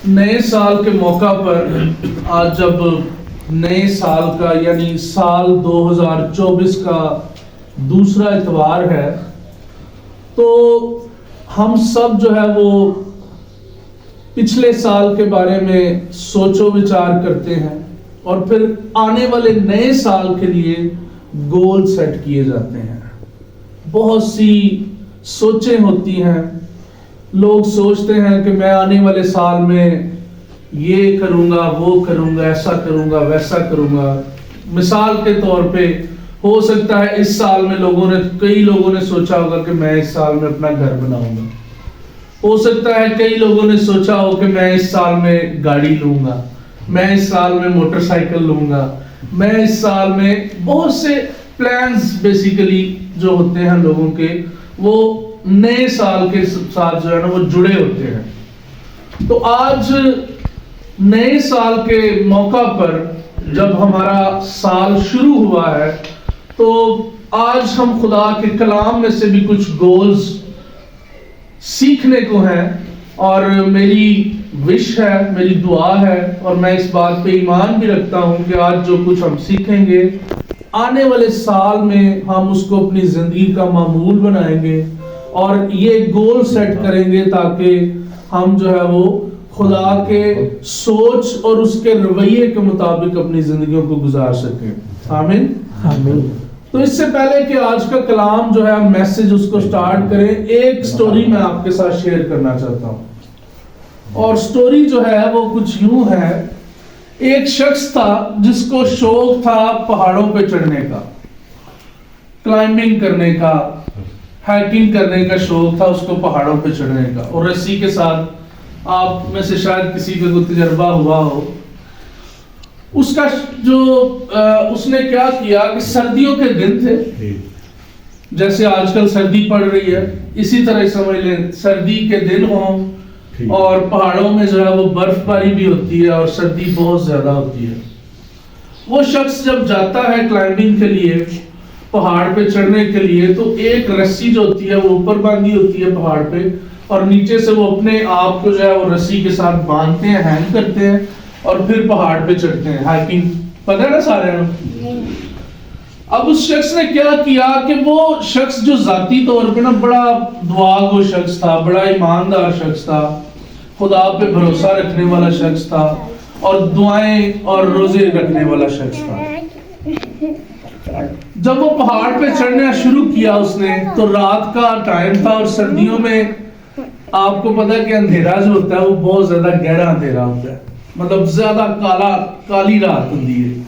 نئے سال کے موقع پر آج جب نئے سال کا یعنی سال 2024 کا دوسرا اتوار ہے تو ہم سب جو ہے وہ پچھلے سال کے بارے میں سوچ و وچار کرتے ہیں اور پھر آنے والے نئے سال کے لیے گول سیٹ کیے جاتے ہیں. بہت سی سوچیں ہوتی ہیں. لوگ سوچتے ہیں کہ میں آنے والے سال میں یہ کروں گا وہ کروں گا ایسا کروں گا ویسا کروں گا. مثال کے طور پہ ہو سکتا ہے اس سال میں کئی لوگوں نے سوچا ہوگا کہ میں اس سال میں اپنا گھر بناؤں گا. ہو سکتا ہے کئی لوگوں نے سوچا ہو کہ میں اس سال میں گاڑی لوں گا, میں اس سال میں موٹر سائیکل لوں گا, میں اس سال میں بہت سے پلانز بیسیکلی جو ہوتے ہیں لوگوں کے وہ نئے سال کے ساتھ جو ہے نا وہ جڑے ہوتے ہیں. تو آج نئے سال کے موقع پر جب ہمارا سال شروع ہوا ہے تو آج ہم خدا کے کلام میں سے بھی کچھ گولز سیکھنے کو ہیں اور میری وش ہے, میری دعا ہے اور میں اس بات پہ ایمان بھی رکھتا ہوں کہ آج جو کچھ ہم سیکھیں گے آنے والے سال میں ہم اس کو اپنی زندگی کا معمول بنائیں گے اور یہ گول سیٹ کریں گے تاکہ ہم جو ہے وہ خدا کے سوچ اور اس کے رویے کے مطابق اپنی زندگیوں کو گزار سکیں. آمین آمین. تو اس سے پہلے کہ آج کا کلام جو ہے میسج اس کو سٹارٹ کریں, ایک سٹوری میں آپ کے ساتھ شیئر کرنا چاہتا ہوں. اور سٹوری جو ہے وہ کچھ یوں ہے. ایک شخص تھا جس کو شوق تھا پہاڑوں پہ چڑھنے کا, کلائمبنگ کرنے کا, ہائکنگ کرنے کا شوق تھا اس کو پہاڑوں پہ چڑھنے کا. اور رسی کے ساتھ آپ میں سے شاید کسی کا کوئی تجربہ ہوا ہو. اس کا جو اس نے کیا کیا کہ سردیوں کے دن تھے, جیسے آج کل سردی پڑ رہی ہے اسی طرح سمجھ لیں سردی کے دن ہوں اور پہاڑوں میں جو ہے وہ برف باری بھی ہوتی ہے اور سردی بہت زیادہ ہوتی ہے. وہ شخص جب جاتا ہے کلائمبنگ کے لیے, پہاڑ پہ چڑھنے کے لیے, تو ایک رسی جو ہوتی ہے وہ اوپر باندھی ہوتی ہے پہاڑ پہ اور نیچے سے وہ اپنے آپ کو جو ہے وہ رسی کے ساتھ باندھتے ہیں, ہینگ کرتے ہیں اور پھر پہاڑ پہ چڑھتے ہیں. ہائکنگ پتہ ہے نا سارے ہیں. اب اس شخص نے کیا کیا کہ وہ شخص جو ذاتی طور پہ نا بڑا دعا گو شخص تھا, بڑا ایماندار شخص تھا, خدا پہ بھروسہ رکھنے والا شخص تھا اور دعائیں اور روزے رکھنے والا شخص تھا. جب وہ پہاڑ پہ چڑھنا شروع کیا اس نے تو رات کا ٹائم تھا اور سردیوں میں آپ کو پتا ہے کہ اندھیرا جو ہوتا ہے وہ بہت زیادہ گہرا اندھیرا ہوتا ہے, مطلب زیادہ کالی رات ہوتی ہے.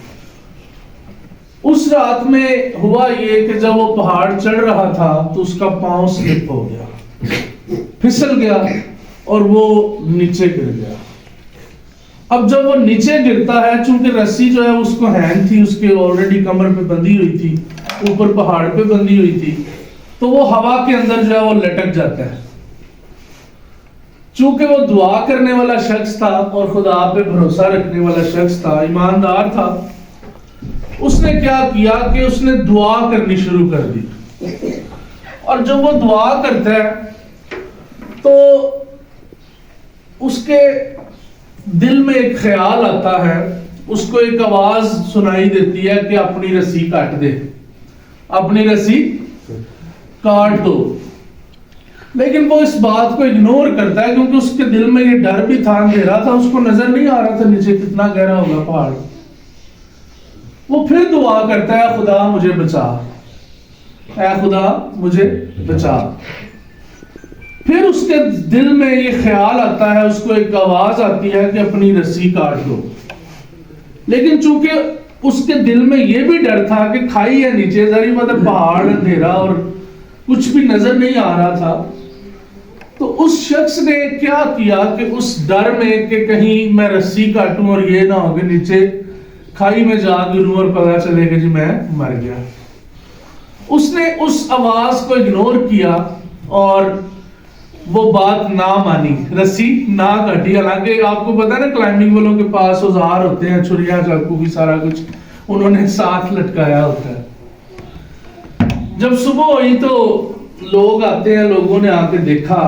اس رات میں ہوا یہ کہ جب وہ پہاڑ چڑھ رہا تھا تو اس کا پاؤں سلپ ہو گیا, پھسل گیا اور وہ نیچے گر گیا. اب جب وہ نیچے گرتا ہے, چونکہ رسی جو ہے اس کو ہینگ تھی, اس کے آلریڈی کمر پہ بندھی ہوئی تھی, اوپر پہاڑ پہ بندھی ہوئی تھی, تو وہ ہوا کے اندر جو ہے وہ لٹک جاتا ہے. چونکہ وہ دعا کرنے والا شخص تھا اور خدا پہ بھروسہ رکھنے والا شخص تھا, ایماندار تھا, اس نے کیا کیا کہ اس نے دعا کرنی شروع کر دی. اور جب وہ دعا کرتا ہے تو اس کے دل میں ایک خیال آتا ہے, اس کو ایک آواز سنائی دیتی ہے کہ اپنی رسی کاٹ دے, اپنی رسی کاٹ دو. لیکن وہ اس بات کو اگنور کرتا ہے کیونکہ اس کے دل میں یہ ڈر بھی تھا, اندھیرا تھا, اس کو نظر نہیں آ رہا تھا نیچے کتنا گہرا ہوگا پہاڑ. وہ پھر دعا کرتا ہے, خدا مجھے بچا, اے خدا مجھے بچا. پھر اس کے دل میں یہ خیال آتا ہے, اس کو ایک آواز آتی ہے کہ اپنی رسی کاٹ دو. لیکن چونکہ اس کے دل میں یہ بھی ڈر تھا کہ کھائی ہے نیچے, ذری مطلب پہاڑ اندھیرا اور کچھ بھی نظر نہیں آ رہا تھا, تو اس شخص نے کیا کیا کہ اس ڈر میں کہ کہیں میں رسی کاٹوں اور یہ نہ ہو کہ نیچے کھائی میں جا گروں اور پتا چلے کہ جی میں مر گیا, اس نے اس آواز کو اگنور کیا اور وہ بات نہ مانی, رسی نہ کاٹی. حالانکہ آپ کو پتا ہے نا کلائمبنگ والوں کے پاس اوزار ہوتے ہیں, چھریاں چاقو بھی سارا کچھ انہوں نے ساتھ لٹکایا ہوتا ہے. جب صبح ہوئی تو لوگ آتے ہیں, لوگوں نے آ کے دیکھا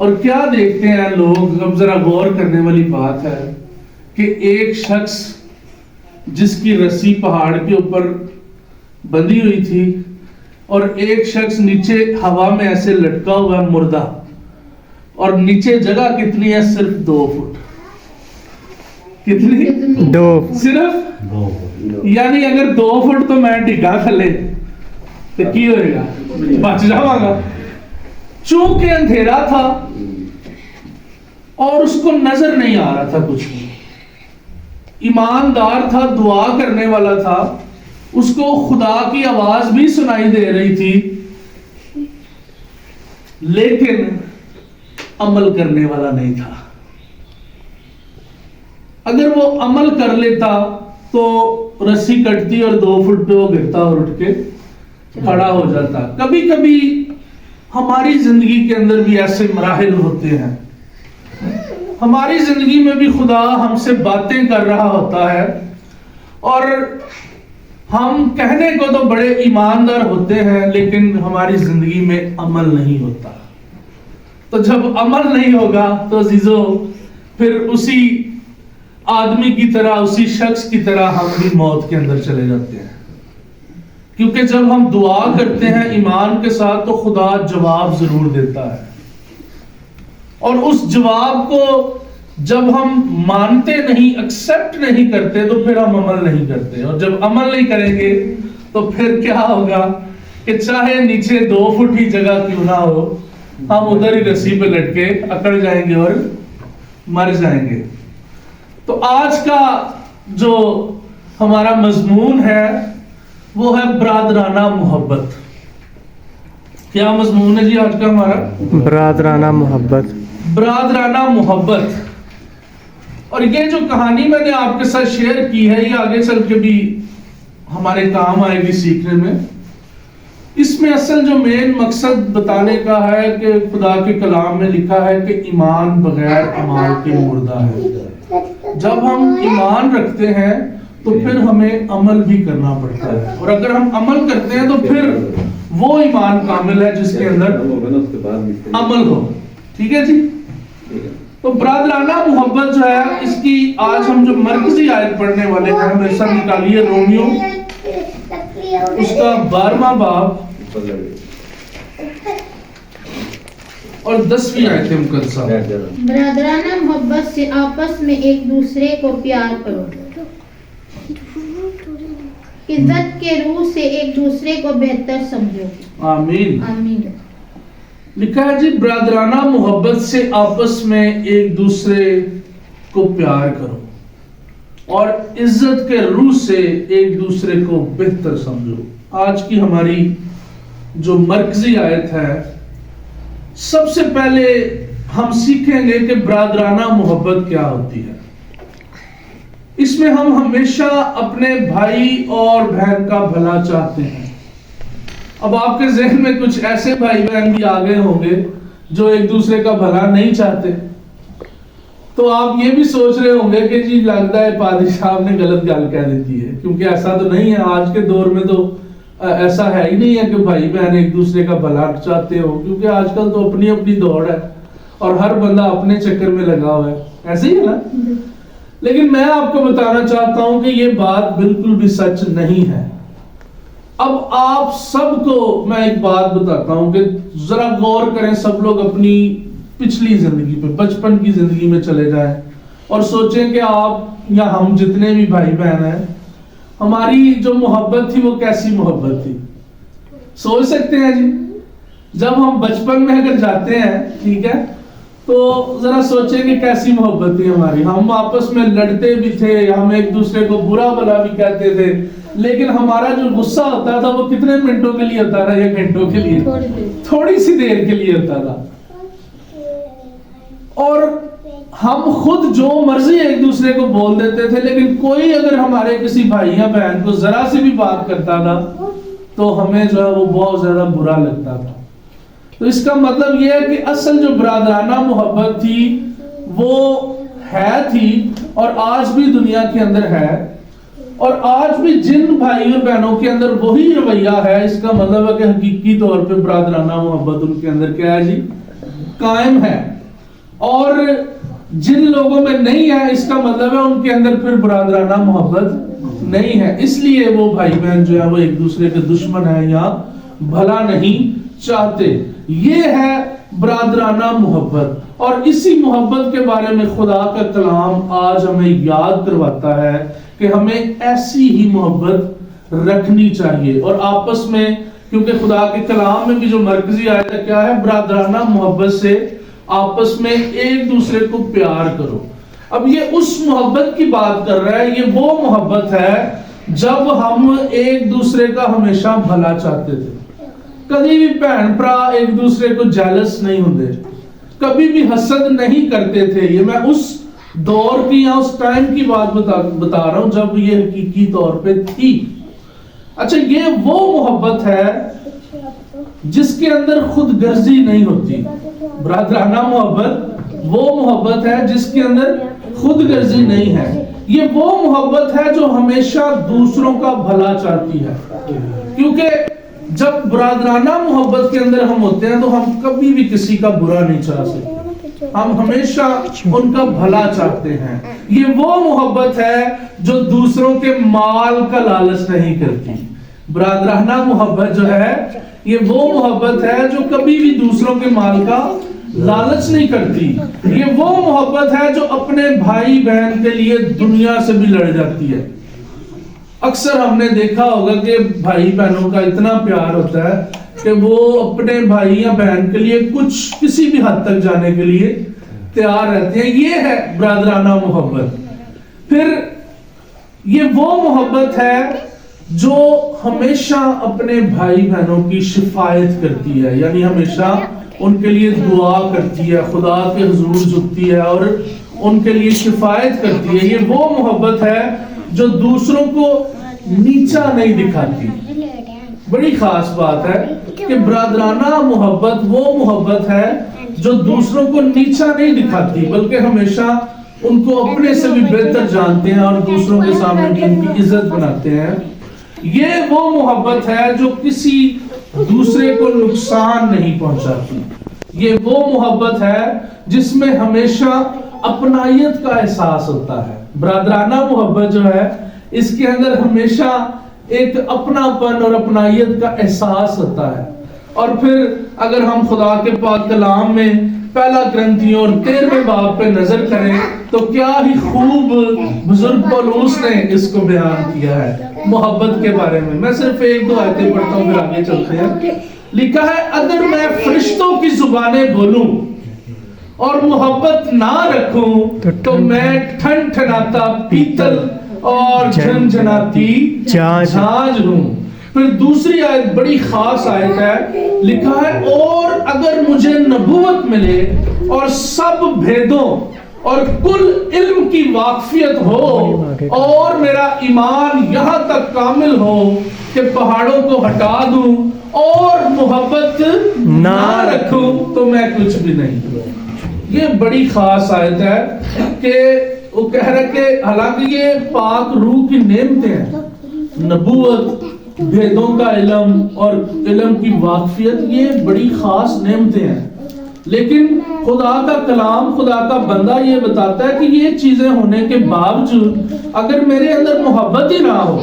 اور کیا دیکھتے ہیں لوگ، اب ذرا غور کرنے والی بات ہے کہ ایک شخص جس کی رسی پہاڑ کے اوپر بندھی ہوئی تھی اور ایک شخص نیچے ہوا میں ایسے لٹکا ہوا ہے مردہ، اور نیچے جگہ کتنی ہے؟ صرف 2 فٹ. کتنی؟ 2. صرف 2 فٹ. یعنی اگر 2 فٹ تو میں ڈگا تھلے تو کی ہوئے گا؟ بچ جاؤں گا. چونکہ اندھیرا تھا اور اس کو نظر نہیں آ رہا تھا کچھ بھی، ایماندار تھا، دعا کرنے والا تھا، اس کو خدا کی آواز بھی سنائی دے رہی تھی، لیکن عمل کرنے والا نہیں تھا. اگر وہ عمل کر لیتا تو رسی کٹتی اور 2 فٹ پہ وہ گرتا اور اٹھ کے کھڑا ہو جاتا. کبھی کبھی ہماری زندگی کے اندر بھی ایسے مراحل ہوتے ہیں، ہماری زندگی میں بھی خدا ہم سے باتیں کر رہا ہوتا ہے اور ہم کہنے کو تو بڑے ایماندار ہوتے ہیں لیکن ہماری زندگی میں عمل نہیں ہوتا. تو جب عمل نہیں ہوگا تو عزیزو پھر اسی آدمی کی طرح، اسی شخص کی طرح ہم بھی موت کے اندر چلے جاتے ہیں. کیونکہ جب ہم دعا کرتے ہیں ایمان کے ساتھ تو خدا جواب ضرور دیتا ہے، اور اس جواب کو جب ہم مانتے نہیں، ایکسپٹ نہیں کرتے تو پھر ہم عمل نہیں کرتے. اور جب عمل نہیں کریں گے تو پھر کیا ہوگا کہ چاہے نیچے 2 فٹ ہی جگہ کیوں نہ ہو، ہم ادھر ہی رسی پہ لٹکے اکڑ جائیں گے اور مر جائیں گے. تو آج کا جو ہمارا مضمون ہے وہ ہے برادرانہ محبت. کیا مضمون ہے جی آج کا ہمارا؟ برادرانہ محبت. برادرانہ محبت. اور یہ جو کہانی میں نے آپ کے ساتھ شیئر کی ہے یہ آگے چل کے بھی ہمارے کام آئے گی سیکھنے میں. اس میں اصل جو مین مقصد بتانے کا ہے کہ خدا کے کلام میں لکھا ہے کہ ایمان بغیر اعمال کے مردہ ہے. جب ہم ایمان رکھتے ہیں تو پھر ہمیں عمل بھی کرنا پڑتا ہے، اور اگر ہم عمل کرتے ہیں تو پھر وہ ایمان کامل ہے جس کے اندر عمل ہو. ٹھیک ہے جی. تو برادرانہ محبت جو ہے اس کی آج ہم جو مرکزی آیت پڑھنے والے ہیں، میرے ساتھ نکالیے رومیو اس کا 12واں باب اور 10ویں آیت مقدسہ. برادرانہ محبت سے آپس میں ایک دوسرے کو پیار کرو، عزت کے روح سے ایک دوسرے کو بہتر سمجھو. آمین. آمین. لکھا ہے جی برادرانہ محبت سے آپس میں ایک دوسرے کو پیار کرو اور عزت کے روح سے ایک دوسرے کو بہتر سمجھو. آج کی ہماری جو مرکزی آیت ہے، سب سے پہلے ہم سیکھیں گے کہ برادرانہ محبت کیا ہوتی ہے. اس میں ہم ہمیشہ اپنے بھائی اور بہن کا بھلا چاہتے ہیں. اب آپ کے ذہن میں کچھ ایسے بھائی بہن بھی آگے ہوں گے جو ایک دوسرے کا بھلا نہیں چاہتے، تو آپ یہ بھی سوچ رہے ہوں گے کہ جی لگتا ہے پادری صاحب نے غلط گل کہہ دیتی ہے، کیونکہ ایسا تو نہیں ہے. آج کے دور میں تو ایسا ہے ہی نہیں ہے کہ بھائی بہن ایک دوسرے کا بھلا چاہتے ہو، کیونکہ آج کل تو اپنی اپنی دوڑ ہے اور ہر بندہ اپنے چکر میں لگا ہوا ہے. ایسے ہی ہے نا؟ لیکن میں آپ کو بتانا چاہتا ہوں کہ یہ بات بالکل بھی سچ نہیں ہے. اب آپ سب کو میں ایک بات بتاتا ہوں کہ ذرا غور کریں، سب لوگ اپنی پچھلی زندگی پہ، بچپن کی زندگی میں چلے جائیں اور سوچیں کہ آپ یا ہم جتنے بھی بھائی بہن ہیں، ہماری جو محبت تھی وہ کیسی محبت تھی. سوچ سکتے ہیں جی؟ جب ہم بچپن میں اگر جاتے ہیں، ٹھیک ہے، تو ذرا سوچیں کہ کیسی محبت تھی ہماری. ہم آپس میں لڑتے بھی تھے، ہم ایک دوسرے کو برا بھلا بھی کہتے تھے، لیکن ہمارا جو غصہ ہوتا تھا وہ کتنے منٹوں کے لیے ہوتا تھا؟ یا گھنٹوں کے لیے؟ تھوڑی سی دیر کے لیے ہوتا تھا. اور ہم خود جو مرضی ایک دوسرے کو بول دیتے تھے، لیکن کوئی اگر ہمارے کسی بھائی یا بہن کو ذرا سی بھی بات کرتا تھا تو ہمیں جو ہے وہ بہت زیادہ برا لگتا تھا. تو اس کا مطلب یہ ہے کہ اصل جو برادرانہ محبت تھی وہ تھی اور آج بھی دنیا کے اندر ہے، اور آج بھی جن بھائی اور بہنوں کے اندر وہی رویہ ہے، اس کا مطلب ہے کہ حقیقی طور پہ برادرانہ محبت ان کے اندر کیا ہے جی؟ قائم ہے. اور جن لوگوں میں نہیں ہے اس کا مطلب ہے ان کے اندر پھر برادرانہ محبت نہیں ہے، اس لیے وہ بھائی بہن جو ہے وہ ایک دوسرے کے دشمن ہیں یا بھلا نہیں چاہتے۔ یہ ہے برادرانہ محبت، اور اسی محبت کے بارے میں خدا کا کلام آج ہمیں یاد کرواتا ہے کہ ہمیں ایسی ہی محبت رکھنی چاہیے، اور آپس میں، کیونکہ خدا کے کلام میں بھی جو مرکزی آیت ہے کیا ہے، برادرانہ محبت سے آپس میں ایک دوسرے کو پیار کرو۔ اب یہ اس محبت کی بات کر رہا ہے، یہ وہ محبت ہے جب ہم ایک دوسرے کا ہمیشہ بھلا چاہتے تھے۔ کبھی بھی بہن برا ایک دوسرے کو جیلس نہیں ہوتے، کبھی بھی حسد نہیں کرتے تھے۔ یہ میں اس دور کی یا اس ٹائم کی بات بتا رہا ہوں جب یہ حقیقی طور پہ تھی۔ اچھا، یہ وہ محبت ہے جس کے اندر خود غرضی نہیں ہوتی۔ برادرانہ محبت وہ محبت ہے جس کے اندر خود غرضی نہیں ہے۔ یہ وہ محبت ہے جو ہمیشہ دوسروں کا بھلا چاہتی ہے، کیونکہ جب برادرانہ محبت کے اندر ہم ہوتے ہیں تو ہم کبھی بھی کسی کا برا نہیں چاہ سکتے، ہم ہمیشہ ان کا بھلا چاہتے ہیں۔ یہ وہ محبت ہے جو دوسروں کے مال کا لالچ نہیں کرتی۔ برادرانہ محبت جو ہے یہ وہ محبت ہے جو کبھی بھی دوسروں کے مال کا لالچ نہیں کرتی۔ یہ وہ محبت ہے جو اپنے بھائی بہن کے لیے دنیا سے بھی لڑ جاتی ہے۔ اکثر ہم نے دیکھا ہوگا کہ بھائی بہنوں کا اتنا پیار ہوتا ہے کہ وہ اپنے بھائی یا بہن کے لیے کسی بھی حد تک جانے کے لیے تیار رہتے ہیں۔ یہ ہے برادرانہ محبت۔ پھر یہ وہ محبت ہے جو ہمیشہ اپنے بھائی بہنوں کی شفاعت کرتی ہے، یعنی ہمیشہ ان کے لیے دعا کرتی ہے، خدا کے حضور جھکتی ہے اور ان کے لیے شفاعت کرتی ہے۔ یہ وہ محبت ہے جو دوسروں کو نیچا نہیں دکھاتی۔ بڑی خاص بات ہے کہ برادرانہ محبت وہ محبت ہے جو دوسروں کو نیچا نہیں دکھاتی، بلکہ ہمیشہ ان کو اپنے سے بھی بہتر جانتے ہیں اور دوسروں کے سامنے بھی ان کی عزت بناتے ہیں۔ یہ وہ محبت ہے جو کسی دوسرے کو نقصان نہیں پہنچاتی۔ یہ وہ محبت ہے جس میں ہمیشہ اپنائیت کا احساس ہوتا ہے۔ برادرانہ محبت جو ہے اس کے اندر ہمیشہ ایک اپناپن اور اپنائیت کا احساس ہوتا ہے۔ اور پھر اگر ہم خدا کے پاک کلام میں پہلا کرنتھیوں اور 13ویں باب پہ نظر کریں تو کیا ہی خوب بزرگ پولس نے اس کو بیان کیا ہے محبت کے بارے میں۔ میں صرف ایک دو آیتیں پڑھتا ہوں پھر آگے چلتے ہیں۔ لکھا ہے، اگر میں فرشتوں کی زبانیں بولوں اور محبت نہ رکھوں تو میں ٹھن ٹھناتا پیتل اور جھنجھناتی جھاج ہوں۔ پھر دوسری آیت بڑی خاص آیت ہے، لکھا ہے، اور اگر مجھے نبوت ملے اور سب بھیدوں اور کل علم کی واقفیت ہو اور میرا ایمان یہاں تک کامل ہو کہ پہاڑوں کو ہٹا دوں اور محبت نہ رکھوں تو میں کچھ بھی نہیں ہوں۔ یہ بڑی خاص آیت ہے کہ وہ کہہ رہا کہ حالانکہ یہ پاک روح کی نعمتیں ہیں، نبوت، بھیدوں کا علم اور علم کی واقفیت، یہ بڑی خاص نعمتیں ہیں، لیکن خدا کا کلام، خدا کا بندہ یہ بتاتا ہے کہ یہ چیزیں ہونے کے باوجود اگر میرے اندر محبت ہی نہ ہو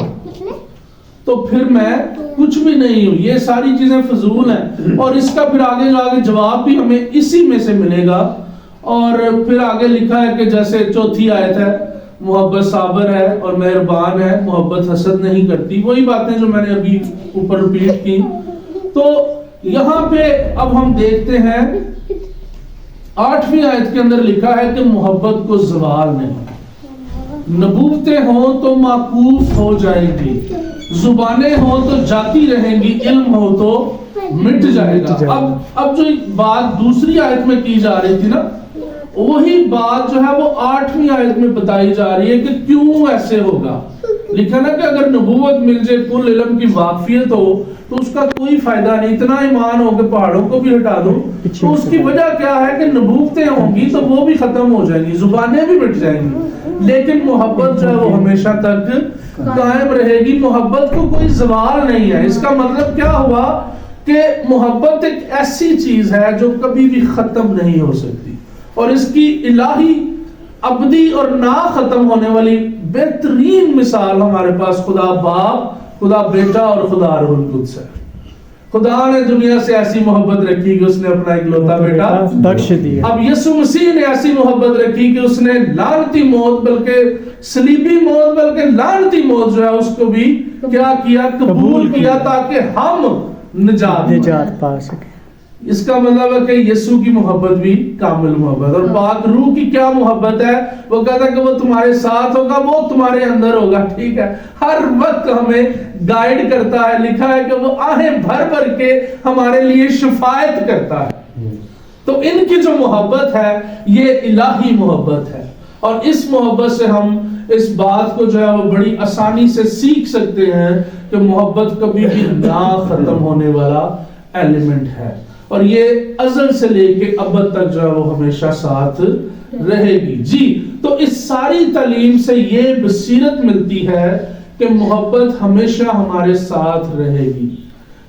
تو پھر میں کچھ بھی نہیں ہوں، یہ ساری چیزیں فضول ہیں۔ اور اس کا پھر آگے جواب بھی ہمیں اسی میں سے ملے گا۔ اور پھر آگے لکھا ہے کہ جیسے چوتھی آیت ہے، محبت صابر ہے اور مہربان ہے، محبت حسد نہیں کرتی، وہی باتیں جو میں نے ابھی اوپر ریپیٹ کی۔ تو یہاں پہ اب ہم دیکھتے ہیں 8ویں آیت کے اندر لکھا ہے کہ محبت کو زوال نہیں، نبوتیں ہوں تو معکوف ہو جائے گی، زبانیں ہوں تو جاتی رہیں گی، علم ہو تو مٹ جائے گا۔ اب جو بات دوسری آیت میں کی جا رہی تھی نا، وہی بات جو ہے وہ 8ویں آیت میں بتائی جا رہی ہے کہ کیوں ایسے ہوگا۔ لکھا نا کہ اگر نبوت مل جائے، کل علم کی واقفیت ہو تو اس کا کوئی فائدہ نہیں، اتنا ایمان ہو کہ پہاڑوں کو بھی ہٹا دو، تو اس کی وجہ کیا ہے کہ نبوتیں ہوں گی تو وہ بھی ختم ہو جائیں گی، زبانیں بھی مٹ جائیں گی، لیکن محبت جو ہے وہ ہمیشہ تک قائم رہے گی۔ محبت کو کوئی زوال نہیں ہے۔ اس کا مطلب کیا ہوا کہ محبت ایک ایسی چیز ہے جو کبھی بھی ختم نہیں ہو سکتی، اور اس کی الہی ابدی اور نہ ختم ہونے والی بہترین مثال ہمارے پاس خدا باپ، خدا بیٹا اور خدا روح القدس ہے۔ خدا نے دنیا سے ایسی محبت رکھی کہ اس نے اپنا اکلوتا بیٹا بخش دیا۔ اب یسوع مسیح نے ایسی محبت رکھی کہ اس نے لعنتی موت، بلکہ صلیبی موت، بلکہ لعنتی موت جو ہے اس کو بھی کیا کیا؟ قبول کیا، تاکہ ہم نجات پا سکے۔ اس کا مطلب ہے کہ یسوع کی محبت بھی کامل محبت، اور پاک روح کی کیا محبت ہے؟ وہ کہتا ہے کہ وہ تمہارے ساتھ ہوگا، وہ تمہارے اندر ہوگا، ٹھیک ہے؟ ہر وقت ہمیں گائیڈ کرتا ہے، لکھا ہے کہ وہ آہیں بھر بھر کے ہمارے لیے شفاعت کرتا ہے۔ تو ان کی جو محبت ہے یہ الہی محبت ہے، اور اس محبت سے ہم اس بات کو جو ہے وہ بڑی آسانی سے سیکھ سکتے ہیں کہ محبت کبھی بھی نہ ختم ہونے والا ایلیمنٹ ہے، اور یہ ازل سے لے کے ابد تک جو ہے وہ ہمیشہ ساتھ رہے گی۔ جی، تو اس ساری تعلیم سے یہ بصیرت ملتی ہے کہ محبت ہمیشہ ہمارے ساتھ رہے گی،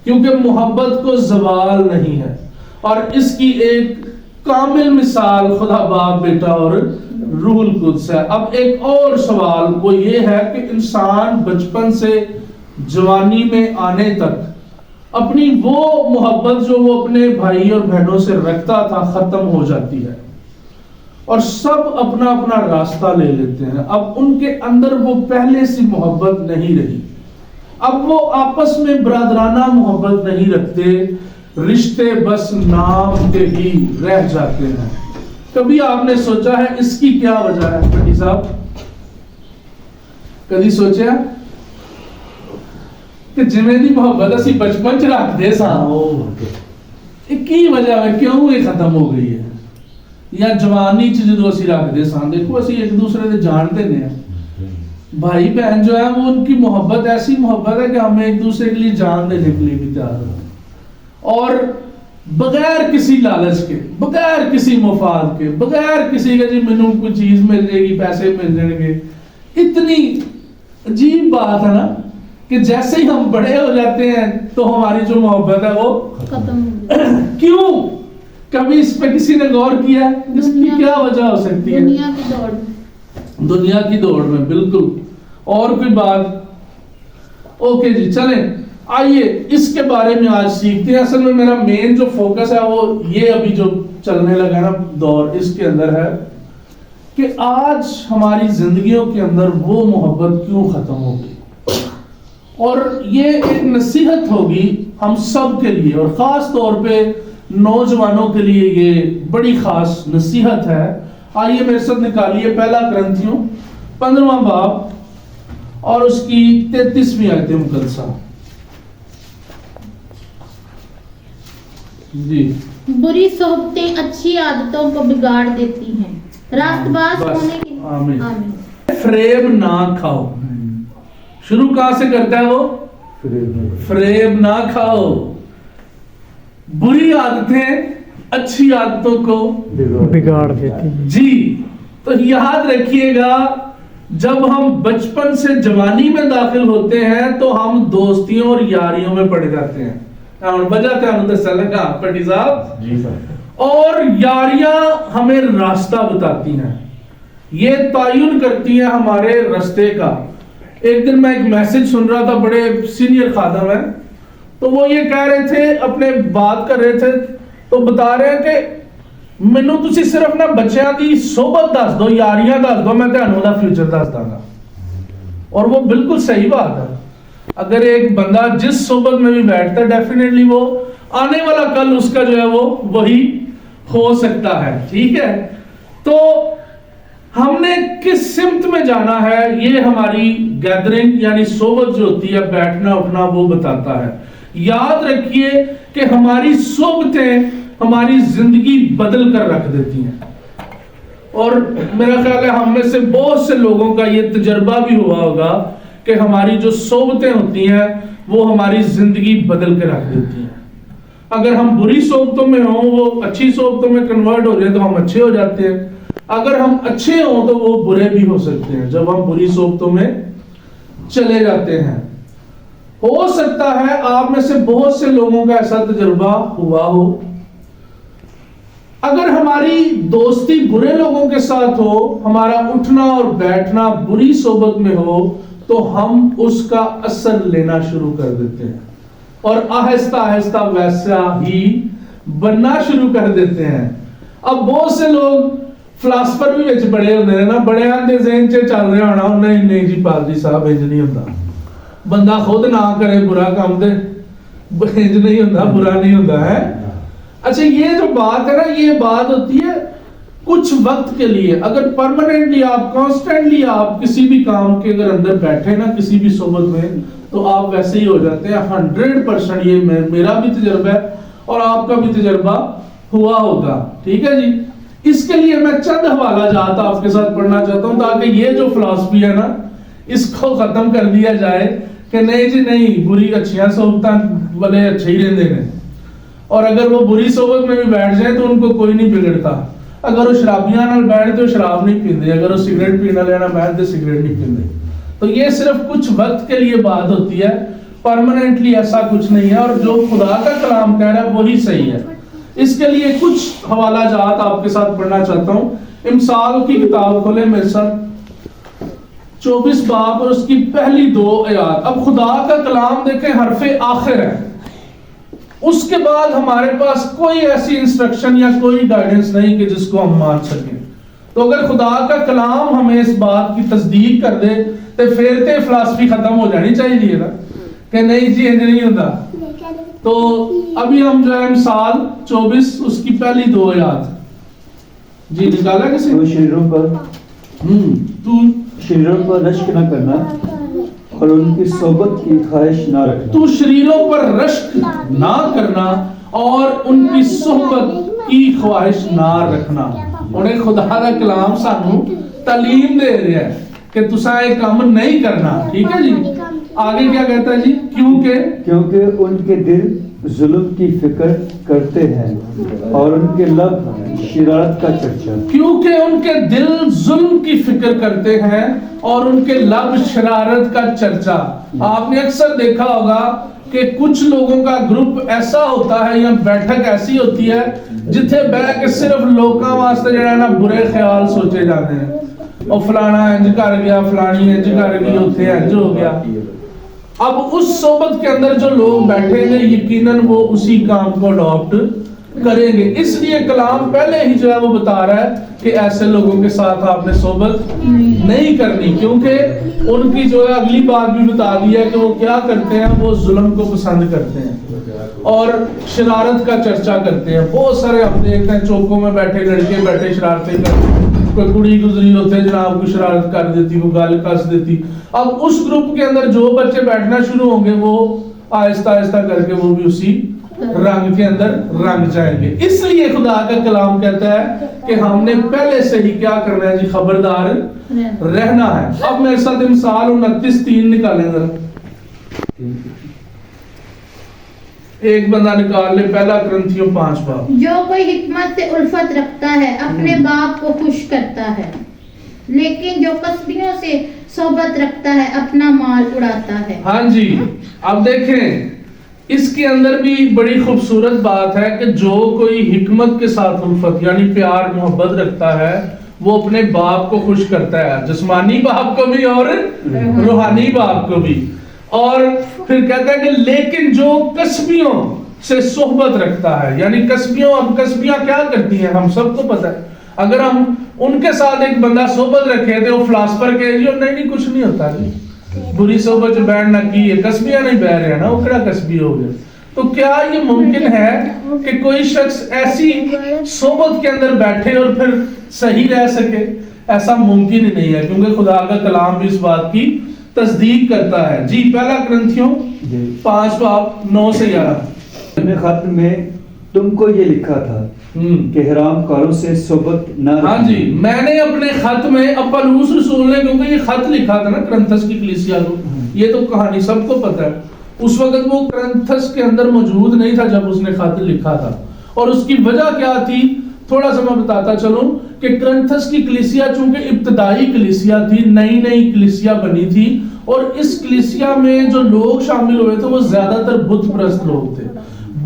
کیونکہ محبت کو زوال نہیں ہے، اور اس کی ایک کامل مثال خدا باپ، بیٹا اور روح القدس ہے۔ اب ایک اور سوال وہ یہ ہے کہ انسان بچپن سے جوانی میں آنے تک اپنی وہ محبت جو وہ اپنے بھائی اور بہنوں سے رکھتا تھا ختم ہو جاتی ہے، اور سب اپنا اپنا راستہ لے لیتے ہیں۔ اب ان کے اندر وہ پہلے سی محبت نہیں رہی، اب وہ آپس میں برادرانہ محبت نہیں رکھتے، رشتے بس نام کے ہی رہ جاتے ہیں۔ کبھی آپ نے سوچا ہے اس کی کیا وجہ ہے بھٹی صاحب؟ کبھی سوچا کہ جویں دی محبت اسی بچپن چ رکھدے ساں کی وجہ ہے کیوں یہ ختم ہو گئی ہے؟ یا جوانی چ جدو اسی رکھدے ساں، دیکھو اسی ایک دوسرے سے جانتے ہیں، بھائی بہن جو ہے وہ ان کی محبت ایسی محبت ہے کہ ہمیں ایک دوسرے کے لیے جان دینے کے لیے بھی تیار ہو، اور بغیر کسی لالچ کے، بغیر کسی مفاد کے، بغیر کسی کے جی مینوں کوئی چیز مل جائے گی، پیسے مل جائیں گے۔ اتنی عجیب بات ہے نا کہ جیسے ہی ہم بڑے ہو جاتے ہیں تو ہماری جو محبت ہے وہ ختم ہو گئی۔ کیوں؟ کبھی اس پہ کسی نے غور کیا؟ اس کی کیا وجہ ہو سکتی ہے؟ دنیا کی دوڑ میں، دنیا کی دوڑ میں، بالکل۔ اور کوئی بات؟ اوکے جی، چلیں آئیے اس کے بارے میں آج سیکھتے ہیں۔ اصل میں میرا مین جو فوکس ہے وہ یہ ابھی جو چلنے لگا نا دور، اس کے اندر ہے کہ آج ہماری زندگیوں کے اندر وہ محبت کیوں ختم ہو گئی، اور یہ ایک نصیحت ہوگی ہم سب کے لیے، اور خاص طور پہ نوجوانوں کے لیے یہ بڑی خاص نصیحت ہے۔ آئیے میرے ساتھ نکالیے پہلا کرنتھیوں 15واں باب اور اس کی 33ویں آیت مقدسہ۔ جی، بری صحبتیں اچھی عادتوں کو بگاڑ دیتی ہیں، راست باز ہونے کی۔ آمین۔ آمین۔ فریب نہ کھاؤ۔ شروع کہاں سے کرتا ہے وہ؟ فریب نہ کھاؤ۔ بری عادتیں اچھی عادتوں کو بگاڑ دیتی ہیں۔ جی، تو یاد رکھیے گا جب ہم بچپن سے جوانی میں داخل ہوتے ہیں تو ہم دوستیوں اور یاریوں میں پڑ جاتے ہیں۔ وجہ لگا پٹی صاحب جی سر، اور یاریاں ہمیں راستہ بتاتی ہیں، یہ تعین کرتی ہیں ہمارے راستے کا۔ ایک دن میں ایک میسج سن رہا تھا، بڑے سینئر خادم ہیں، تو وہ یہ کہہ رہے تھے، اپنے بات کر رہے تھے تو بتا رہے ہیں کہ مینوں تسی صرف نا بچیاں دی صحبت دس دو، یاریاں دس دو، میں تہانوں دا فیوچر دس داں گا۔ اور وہ بالکل صحیح بات ہے۔ اگر ایک بندہ جس صحبت میں بھی بیٹھتا ہے ڈیفینیٹلی وہ آنے والا کل اس کا جو ہے وہ وہی ہو سکتا ہے، ٹھیک ہے؟ تو ہم نے کس سمت میں جانا ہے یہ ہماری گیدرنگ یعنی صحبت جو ہوتی ہے، بیٹھنا اٹھنا، وہ بتاتا ہے۔ یاد رکھیے کہ ہماری صحبتیں ہماری زندگی بدل کر رکھ دیتی ہیں، اور میرا خیال ہے ہم میں سے بہت سے لوگوں کا یہ تجربہ بھی ہوا ہوگا کہ ہماری جو صحبتیں ہوتی ہیں وہ ہماری زندگی بدل کے رکھ دیتی ہیں۔ اگر ہم بری صحبتوں میں ہوں، وہ اچھی صحبتوں میں کنورٹ ہو جائیں تو ہم اچھے ہو جاتے ہیں، اگر ہم اچھے ہوں تو وہ برے بھی ہو سکتے ہیں جب ہم بری صحبتوں میں چلے جاتے ہیں۔ ہو سکتا ہے آپ میں سے بہت سے لوگوں کا ایسا تجربہ ہوا ہو اگر ہماری دوستی برے لوگوں کے ساتھ ہو, ہمارا اٹھنا اور بیٹھنا بری صحبت میں ہو, تو ہم اس کا اثر لینا شروع کر دیتے ہیں اور آہستہ آہستہ ویسا ہی بننا شروع کر دیتے ہیں. اب بہت سے لوگ فلاسفر بھی وچ بڑے ہوندے نے نا, بڑے آندے ذہن چ چل رہا ہونا نہیں نہیں جی پادری صاحب انج نہیں ہوندا, بندہ خود نہ کرے برا کام تے انج نہیں ہوندا, برا نہیں ہوندا ہے. اچھا یہ جو بات ہے نا, یہ بات ہوتی ہے کچھ وقت کے لیے. اگر پرماننٹلی آپ کانسٹنٹلی آپ کسی بھی کام کے اگر اندر بیٹھے نا کسی بھی صحبت میں, تو آپ ویسے ہی ہو جاتے ہیں 100%. یہ میرا بھی تجربہ ہے اور آپ کا بھی تجربہ ہوا ہوگا. ٹھیک ہے جی. اس کے لیے میں چند حوالہ جات آپ کے ساتھ پڑھنا چاہتا ہوں تاکہ یہ جو فلسفی ہے نا اس کو ختم کر دیا جائے کہ نہیں جی نہیں بری اچھیاں صحبتیں والے اچھے ہی رہندے نے, اور اگر وہ بری صحبت میں بھی بیٹھ جائیں تو ان کو کوئی نہیں بگڑتا. اگر وہ شرابیاں نال بیٹھ تو شراب نہیں پیندے, اگر وہ سگریٹ پینے والے نال بیٹھ تو سگریٹ نہیں پیندے. تو یہ صرف کچھ وقت کے لیے بات ہوتی ہے, پرماننٹلی ایسا کچھ نہیں ہے. اور جو خدا کا کلام کہہ رہا ہے وہی صحیح ہے. اس کے لیے کچھ حوالہ جات آپ کے ساتھ پڑھنا چاہتا ہوں. امثال کی کتاب کھولیں میرے ساتھ, 24 باب اور اس کی پہلی 2 آیات. اب خدا کا کلام دیکھیں حرف آخر ہے, اس کے بعد ہمارے پاس کوئی ایسی انسٹرکشن یا کوئی گائیڈنس نہیں کہ جس کو ہم مان سکیں. تو اگر خدا کا کلام ہمیں اس بات کی تصدیق کر دے تو پھر تے فلسفی ختم ہو جانی چاہیے نا کہ نہیں جی انج نہیں ہوتا. تو ابھی ہم جو ہے مثال 24 اس کی پہلی 2 آیات جی نکالا کسی تو شریروں پر تو شریروں پر رشک نہ کرنا اور ان کی صحبت کی خواہش نہ رکھنا. تو شریروں پر رشک نہ کرنا اور ان کی صحبت کی خواہش نہ رکھنا. انہیں خدا کا کلام سانو تعلیم دے رہا ہے کہ تسا یہ کام نہیں کرنا. ٹھیک ہے جی. آگے کیا کہتا ہے جی؟ کیونکہ ان کے دل ظلم کی فکر کرتے ہیں اور ان کے لب شرارت کا چرچا. کیونکہ ان کے دل ظلم کی فکر کرتے ہیں اور ان کے لب شرارت کا چرچا. آپ نے اکثر دیکھا ہوگا کہ کچھ لوگوں کا گروپ ایسا ہوتا ہے یا بیٹھک ایسی ہوتی ہے جتھے بیٹھ کے صرف لوکاں واسطے جو ہے نا برے خیال سوچے جاتے ہیں, اور فلانا انج کر گیا, فلانی انج کر گئی, اوتھے انج ہو گیا. اب اس صحبت کے اندر جو لوگ بیٹھے ہیں یقیناً وہ اسی کام کو اڈاپٹ کریں گے. اس لیے کلام پہلے ہی جو ہے وہ بتا رہا ہے کہ ایسے لوگوں کے ساتھ آپ نے صحبت نہیں کرنی, کیونکہ ان کی جو ہے اگلی بات بھی بتا دی ہے کہ وہ کیا کرتے ہیں, وہ ظلم کو پسند کرتے ہیں اور شرارت کا چرچا کرتے ہیں. بہت سارے ہم دیکھتے ہیں چوکوں میں بیٹھے لڑکے بیٹھے شرارتیں کرتے ہیں, کوئی کڑی گزری ہوتے جناب کو شرارت کر دیتی, وہ گال کس دیتی. اب اس گروپ کے اندر جو بچے بیٹھنا شروع ہوں گے وہ آہستہ آہستہ کر کے وہ بھی اسی رنگ کے اندر رنگ جائیں گے. اس لیے خدا کا کلام کہتا ہے کہ ہم نے پہلے سے ہی کیا کرنا ہے جی, خبردار رہنا ہے. اب میرے ساتھ مثال 29:3 نکالیں ذرا. ایک بندہ نکال لے, پہلا کرنتھیوں 5 باب. جو کوئی حکمت سے الفت رکھتا ہے اپنے باپ کو خوش کرتا ہے, لیکن جو کسبیوں سے صحبت رکھتا ہے اپنا مال اڑاتا ہے. ہاں جی. اب دیکھیں اس کے اندر بھی بڑی خوبصورت بات ہے کہ جو کوئی حکمت کے ساتھ الفت یعنی پیار محبت رکھتا ہے وہ اپنے باپ کو خوش کرتا ہے, جسمانی باپ کو بھی اور روحانی باپ کو بھی. اور پھر کہتا ہے کہ لیکن جو کسبیوں سے صحبت رکھتا ہے, یعنی کسبیوں, اب کسبیاں کیا کرتی ہیں ہم سب کو پتہ ہے. اگر ہم ان کے ساتھ ایک بندہ صحبت رکھے تھے, وہ فلاسفر کہے جی نہیں کچھ نہیں ہوتا جی, بری صحبت جو بیٹھ نہ کی ہے, کسبیاں نہیں بہ رہے ہیں نا, وہ کڑا کسبی ہو گئے. تو کیا یہ ممکن ہے کہ کوئی شخص ایسی صحبت کے اندر بیٹھے اور پھر صحیح رہ سکے؟ ایسا ممکن ہی نہیں ہے, کیونکہ خدا کا کلام بھی اس بات کی تصدیق کرتا ہے. جی پہلا کرنتھیوں 5 باب 9 سے 11. اپنے خط میں تم کو یہ لکھا تھا کہ حرام کاروں سے صحبت نہ رکھنا. ہاں جی, میں نے اپنے خط میں, پولس رسول نے کیونکہ یہ خط لکھا تھا نا کرنتھس کی کلیسیا کو, یہ تو کہانی سب کو پتہ ہے. اس وقت وہ کرنتھس کے اندر موجود نہیں تھا جب اس نے خط لکھا تھا, اور اس کی وجہ کیا تھی تھوڑا سا میں بتاتا چلوں کہ کرنتھس کی کلیسیا چونکہ ابتدائی کلیسیا تھی, نئی نئی کلیسیا بنی تھی, اور اس کلیسیا میں جو لوگ شامل ہوئے تھے وہ زیادہ تر بت پرست لوگ تھے.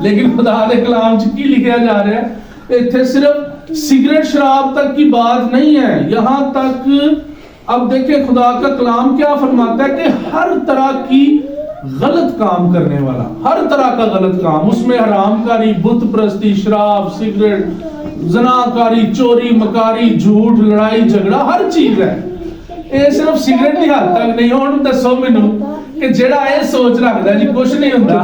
لیکن خدا دے کلام چ کی لکھا جا رہا ہے ایتھے صرف سگریٹ شراب تک کی بات نہیں ہے، یہاں تک اب دیکھیں خدا کا کلام کیا فرماتا ہے کہ ہر طرح کی غلط کام کرنے والا، ہر طرح کا غلط کام، اس میں حرام کاری، بت پرستی، شراب، سگریٹ، زناکاری، چوری، مکاری، جھوٹ، لڑائی جھگڑا، ہر چیز ہے۔ یہ صرف سگریٹ کی حد تک نہیں، ہوں دسو مینوں کہ جڑا یہ سوچ رکھدا جی کچھ نہیں ہوندا،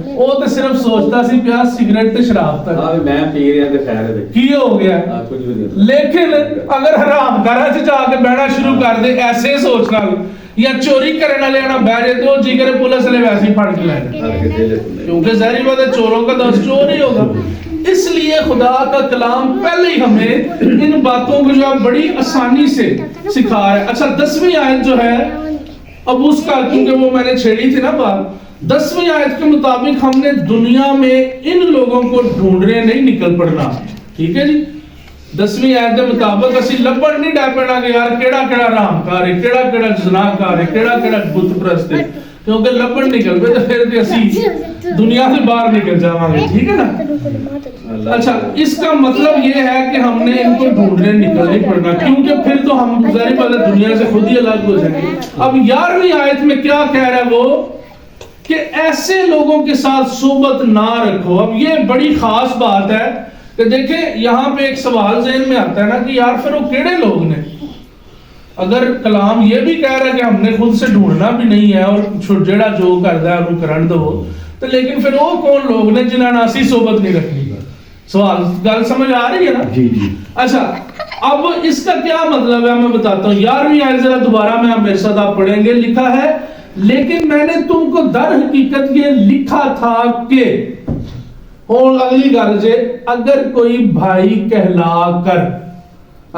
وہ تو صرف سوچتا سی پیا سگریٹ تے شراب تک، ہاں میں پی رہا تے خیر ہے کی ہو گیا۔ کچھ بھی نہیں، لیکن اگر حرام کارا چ جا کے بہنا شروع کر دے ایسے سوچ نال، یا چوری کرنے والے نہ بہ جائے تو جی کرے پولیس والے ویسے ہی پھڑ کے لے جائے، کیونکہ ظاہری بات ہے چوروں کا دوست چور ہی ہوگا۔ اس لیے خدا کا کلام پہلے ہی ہمیں ان باتوں کو جو ہے بڑی آسانی سے سکھا رہا ہے۔ اچھا 10ویں آیت جو ہے اب اس کا، کیونکہ وہ میں نے چھیڑی تھی نا بات، 10ویں آیت کے مطابق ہم نے دنیا میں ان لوگوں کو ڈھونڈنے نہیں نکل پڑنا، ٹھیک ہے جی۔ 10ویں آیت کے مطابق اسی لبڑ نہیں ڈے پینا کہ یار کیڑا کیڑا رحمکار ہے، کیڑا کیڑا زناکار ہے، کیڑا کیڑا بت پرست ہے، کیونکہ لبڑ نکل پے تو پھر تے اسی دنیا سے باہر نکل جاواں گے، ٹھیک ہے نا۔ اچھا اس کا مطلب یہ ہے کہ ہم نے ان کو ڈھونڈنے نکل نہیں پڑنا، کیونکہ پھر تو ہم ظاہر بات ہے دنیا سے خود ہی الگ ہو جائیں گے۔ اب 11ویں آیت میں کیا کہہ رہا ہے وہ کہ ایسے لوگوں کے ساتھ صحبت نہ رکھو۔ اب یہ بڑی خاص بات ہے کہ دیکھیں یہاں پہ ایک سوال ذہن میں آتا ہے نا کہ یار پھر وہ کیڑے لوگ نے؟ اگر کلام یہ بھی کہہ رہا ہے کہ ہم نے خود سے ڈھونڈنا بھی نہیں ہے اور جڑا جو کردا ہے انہوں کرن دو، تو لیکن پھر وہ کون لوگ نے جنہاں نال اسی صحبت نہیں رکھنی؟ سوال گل سمجھ آ رہی ہے نا؟ جی جی۔ اچھا اب اس کا کیا مطلب ہے میں بتاتا ہوں۔ 11ویں آیت ذرا دوبارہ میں میرے ساتھ آپ پڑھیں گے، لکھا ہے لیکن میں نے تم کو در حقیقت یہ لکھا تھا کہ، اور اگلی گل جے، اگر کوئی بھائی کہلا کر،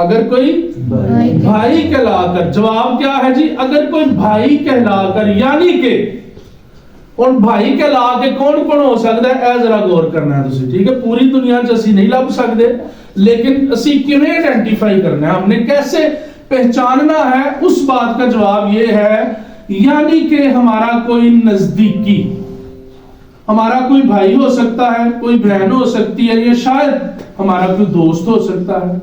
اگر کوئی بھائی کہلا کر، جواب کیا ہے جی؟ اگر کوئی بھائی کہلا کر، یعنی کہ اور بھائی کہلا کے کون کون ہو سکتا ہے؟ اے ذرا غور کرنا ہے تسی، ٹھیک ہے؟ پوری دنیا چ اسی نہیں لب سکتے، لیکن اسی کیویں آئیڈینٹیفائی کرنا ہے، ہم نے کیسے پہچاننا ہے؟ اس بات کا جواب یہ ہے یعنی کہ ہمارا کوئی نزدیکی، ہمارا کوئی بھائی ہو سکتا ہے، کوئی بہن ہو سکتی ہے، یا شاید ہمارا کوئی دوست ہو سکتا ہے،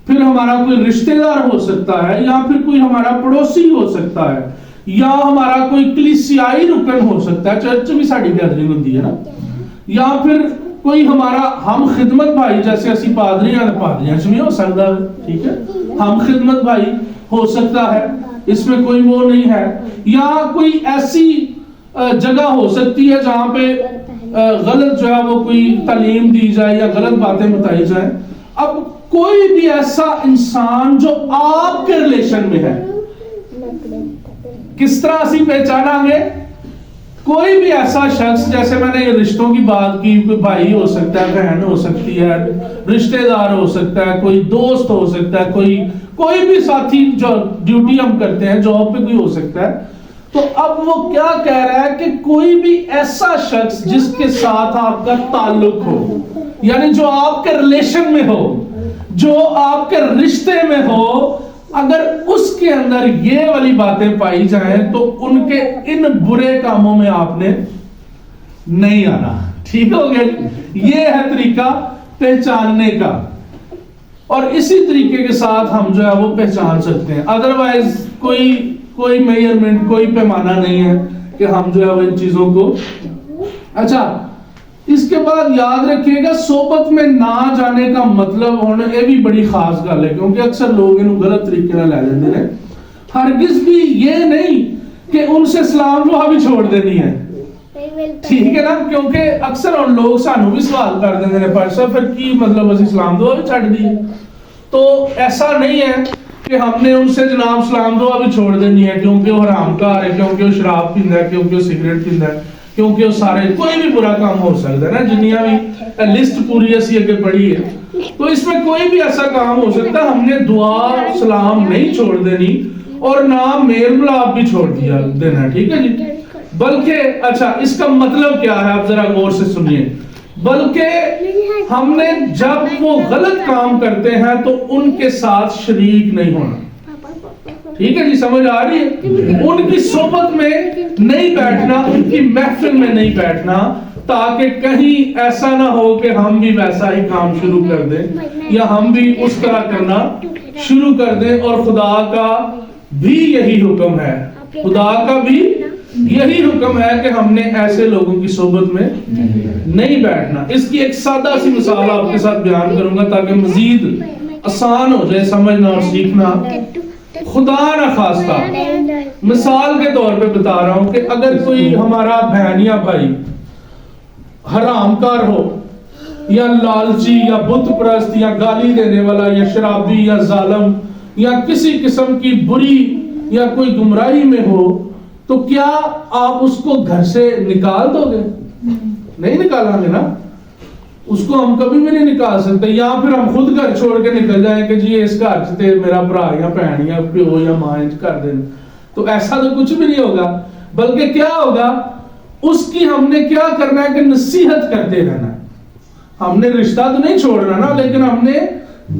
پھر ہمارا کوئی رشتہ دار ہو سکتا ہے، یا پھر کوئی ہمارا پڑوسی ہو سکتا ہے، یا ہمارا کوئی کلیسیائی رکن ہو سکتا ہے، چرچ بھی ساڈی گیدرنگ ہوندی ہے نا، یا پھر کوئی ہمارا ہم خدمت بھائی، جیسے اسی پادریاں نے پادریاں چ بھی ہو سکتا ہے، ٹھیک ہے، ہم خدمت بھائی ہو سکتا ہے، اس میں کوئی وہ نہیں ہے، یا کوئی ایسی جگہ ہو سکتی ہے جہاں پہ غلط جو ہے وہ کوئی تعلیم دی جائے یا غلط باتیں بتائی جائیں۔ اب کوئی بھی ایسا انسان جو آپ کے ریلیشن میں ہے، کس طرح اسی پہچانا گے؟ کوئی بھی ایسا شخص، جیسے میں نے رشتوں کی بات کی، کوئی بھائی ہو سکتا ہے، بہن ہو سکتی ہے، رشتہ دار ہو سکتا ہے، کوئی دوست ہو سکتا ہے، کوئی بھی ساتھی جو ڈیوٹی ہم کرتے ہیں، جاب پہ کوئی ہو سکتا ہے۔ تو اب وہ کیا کہہ رہا ہے کہ کوئی بھی ایسا شخص جس کے ساتھ آپ کا تعلق ہو، یعنی جو آپ کے ریلیشن میں ہو، جو آپ کے رشتے میں ہو، اگر اس کے اندر یہ والی باتیں پائی جائیں تو ان کے ان برے کاموں میں آپ نے نہیں آنا، ٹھیک ہو گیا؟ یہ ہے طریقہ پہچاننے کا، اور اسی طریقے کے ساتھ ہم جو ہے وہ پہچان سکتے ہیں۔ ادروائز کوئی میجرمنٹ، کوئی پیمانہ نہیں ہے کہ ہم جو ہے وہ ان چیزوں کو۔ اچھا اس کے بعد یاد رکھیے گا صحبت میں نہ جانے کا مطلب ہونا، یہ بھی بڑی خاص گل ہے، کیونکہ اکثر لوگ انہوں غلط طریقے نہ لے لیندے ہیں۔ ہرگز بھی یہ نہیں کہ ان سے سلام دعا بھی چھوڑ دینی ہے، ٹھیک ہے نا؟ کیونکہ اکثر ان لوگ سانو بھی سوال کر دیندے ہیں، پر صاحب پھر کی مطلب اسی سلام دعا بھی چھڑ دی؟ تو ایسا نہیں ہے کہ ہم نے ان سے جناب سلام دعا بھی چھوڑ دینی ہے کیونکہ وہ حرام کار ہے، کیونکہ وہ شراب پیندا ہے، کیونکہ وہ سگریٹ پیندا ہے، کیونکہ وہ سارے کوئی بھی برا کام ہو سکتا ہے نا، جنیا بھی لسٹ پوری اسی اگے پڑھی ہے، تو اس میں کوئی بھی ایسا کام ہو سکتا ہے۔ ہم نے دعا سلام نہیں چھوڑ دینی اور نہ میل ملاپ بھی چھوڑ دیا دینا، ٹھیک ہے جی؟ بلکہ اچھا اس کا مطلب کیا ہے آپ ذرا غور سے سنیے، بلکہ ہم نے جب وہ غلط کام کرتے ہیں تو ان کے ساتھ شریک نہیں ہونا، ٹھیک ہے جی؟ سمجھ آ رہی ہے؟ ان کی صحبت میں نہیں بیٹھنا، ان کی محفل میں نہیں بیٹھنا، تاکہ کہیں ایسا نہ ہو کہ ہم بھی ویسا ہی کام شروع کر دیں یا ہم بھی اس طرح کرنا شروع کر دیں. اور خدا کا بھی یہی حکم ہے, خدا کا بھی یہی حکم ہے کہ ہم نے ایسے لوگوں کی صحبت میں نہیں بیٹھنا. اس کی ایک سادہ سی مثال آپ کے ساتھ بیان کروں گا تاکہ مزید آسان ہو جائے سمجھنا اور سیکھنا. خدا نہ خواستہ مثال کے طور پہ بتا رہا ہوں کہ اگر کوئی ہمارا بہن یا بھائی حرام کار ہو یا لالچی یا بت پرست یا گالی دینے والا یا شرابی یا ظالم یا کسی قسم کی بری یا کوئی گمراہی میں ہو, تو کیا آپ اس کو گھر سے نکال دو گے؟ نہیں نکالیں گے نا, اس کو ہم کبھی بھی نہیں نکال سکتے. یا پھر ہم خود گھر چھوڑ کے نکل جائیں کہ جی اس گھر سے میرا برا یا بہن یا پیو یا ماں کر دیں, تو ایسا تو کچھ بھی نہیں ہوگا. بلکہ کیا ہوگا, اس کی ہم نے کیا کرنا ہے کہ نصیحت کرتے رہنا ہے. ہم نے رشتہ تو نہیں چھوڑنا نا, لیکن ہم نے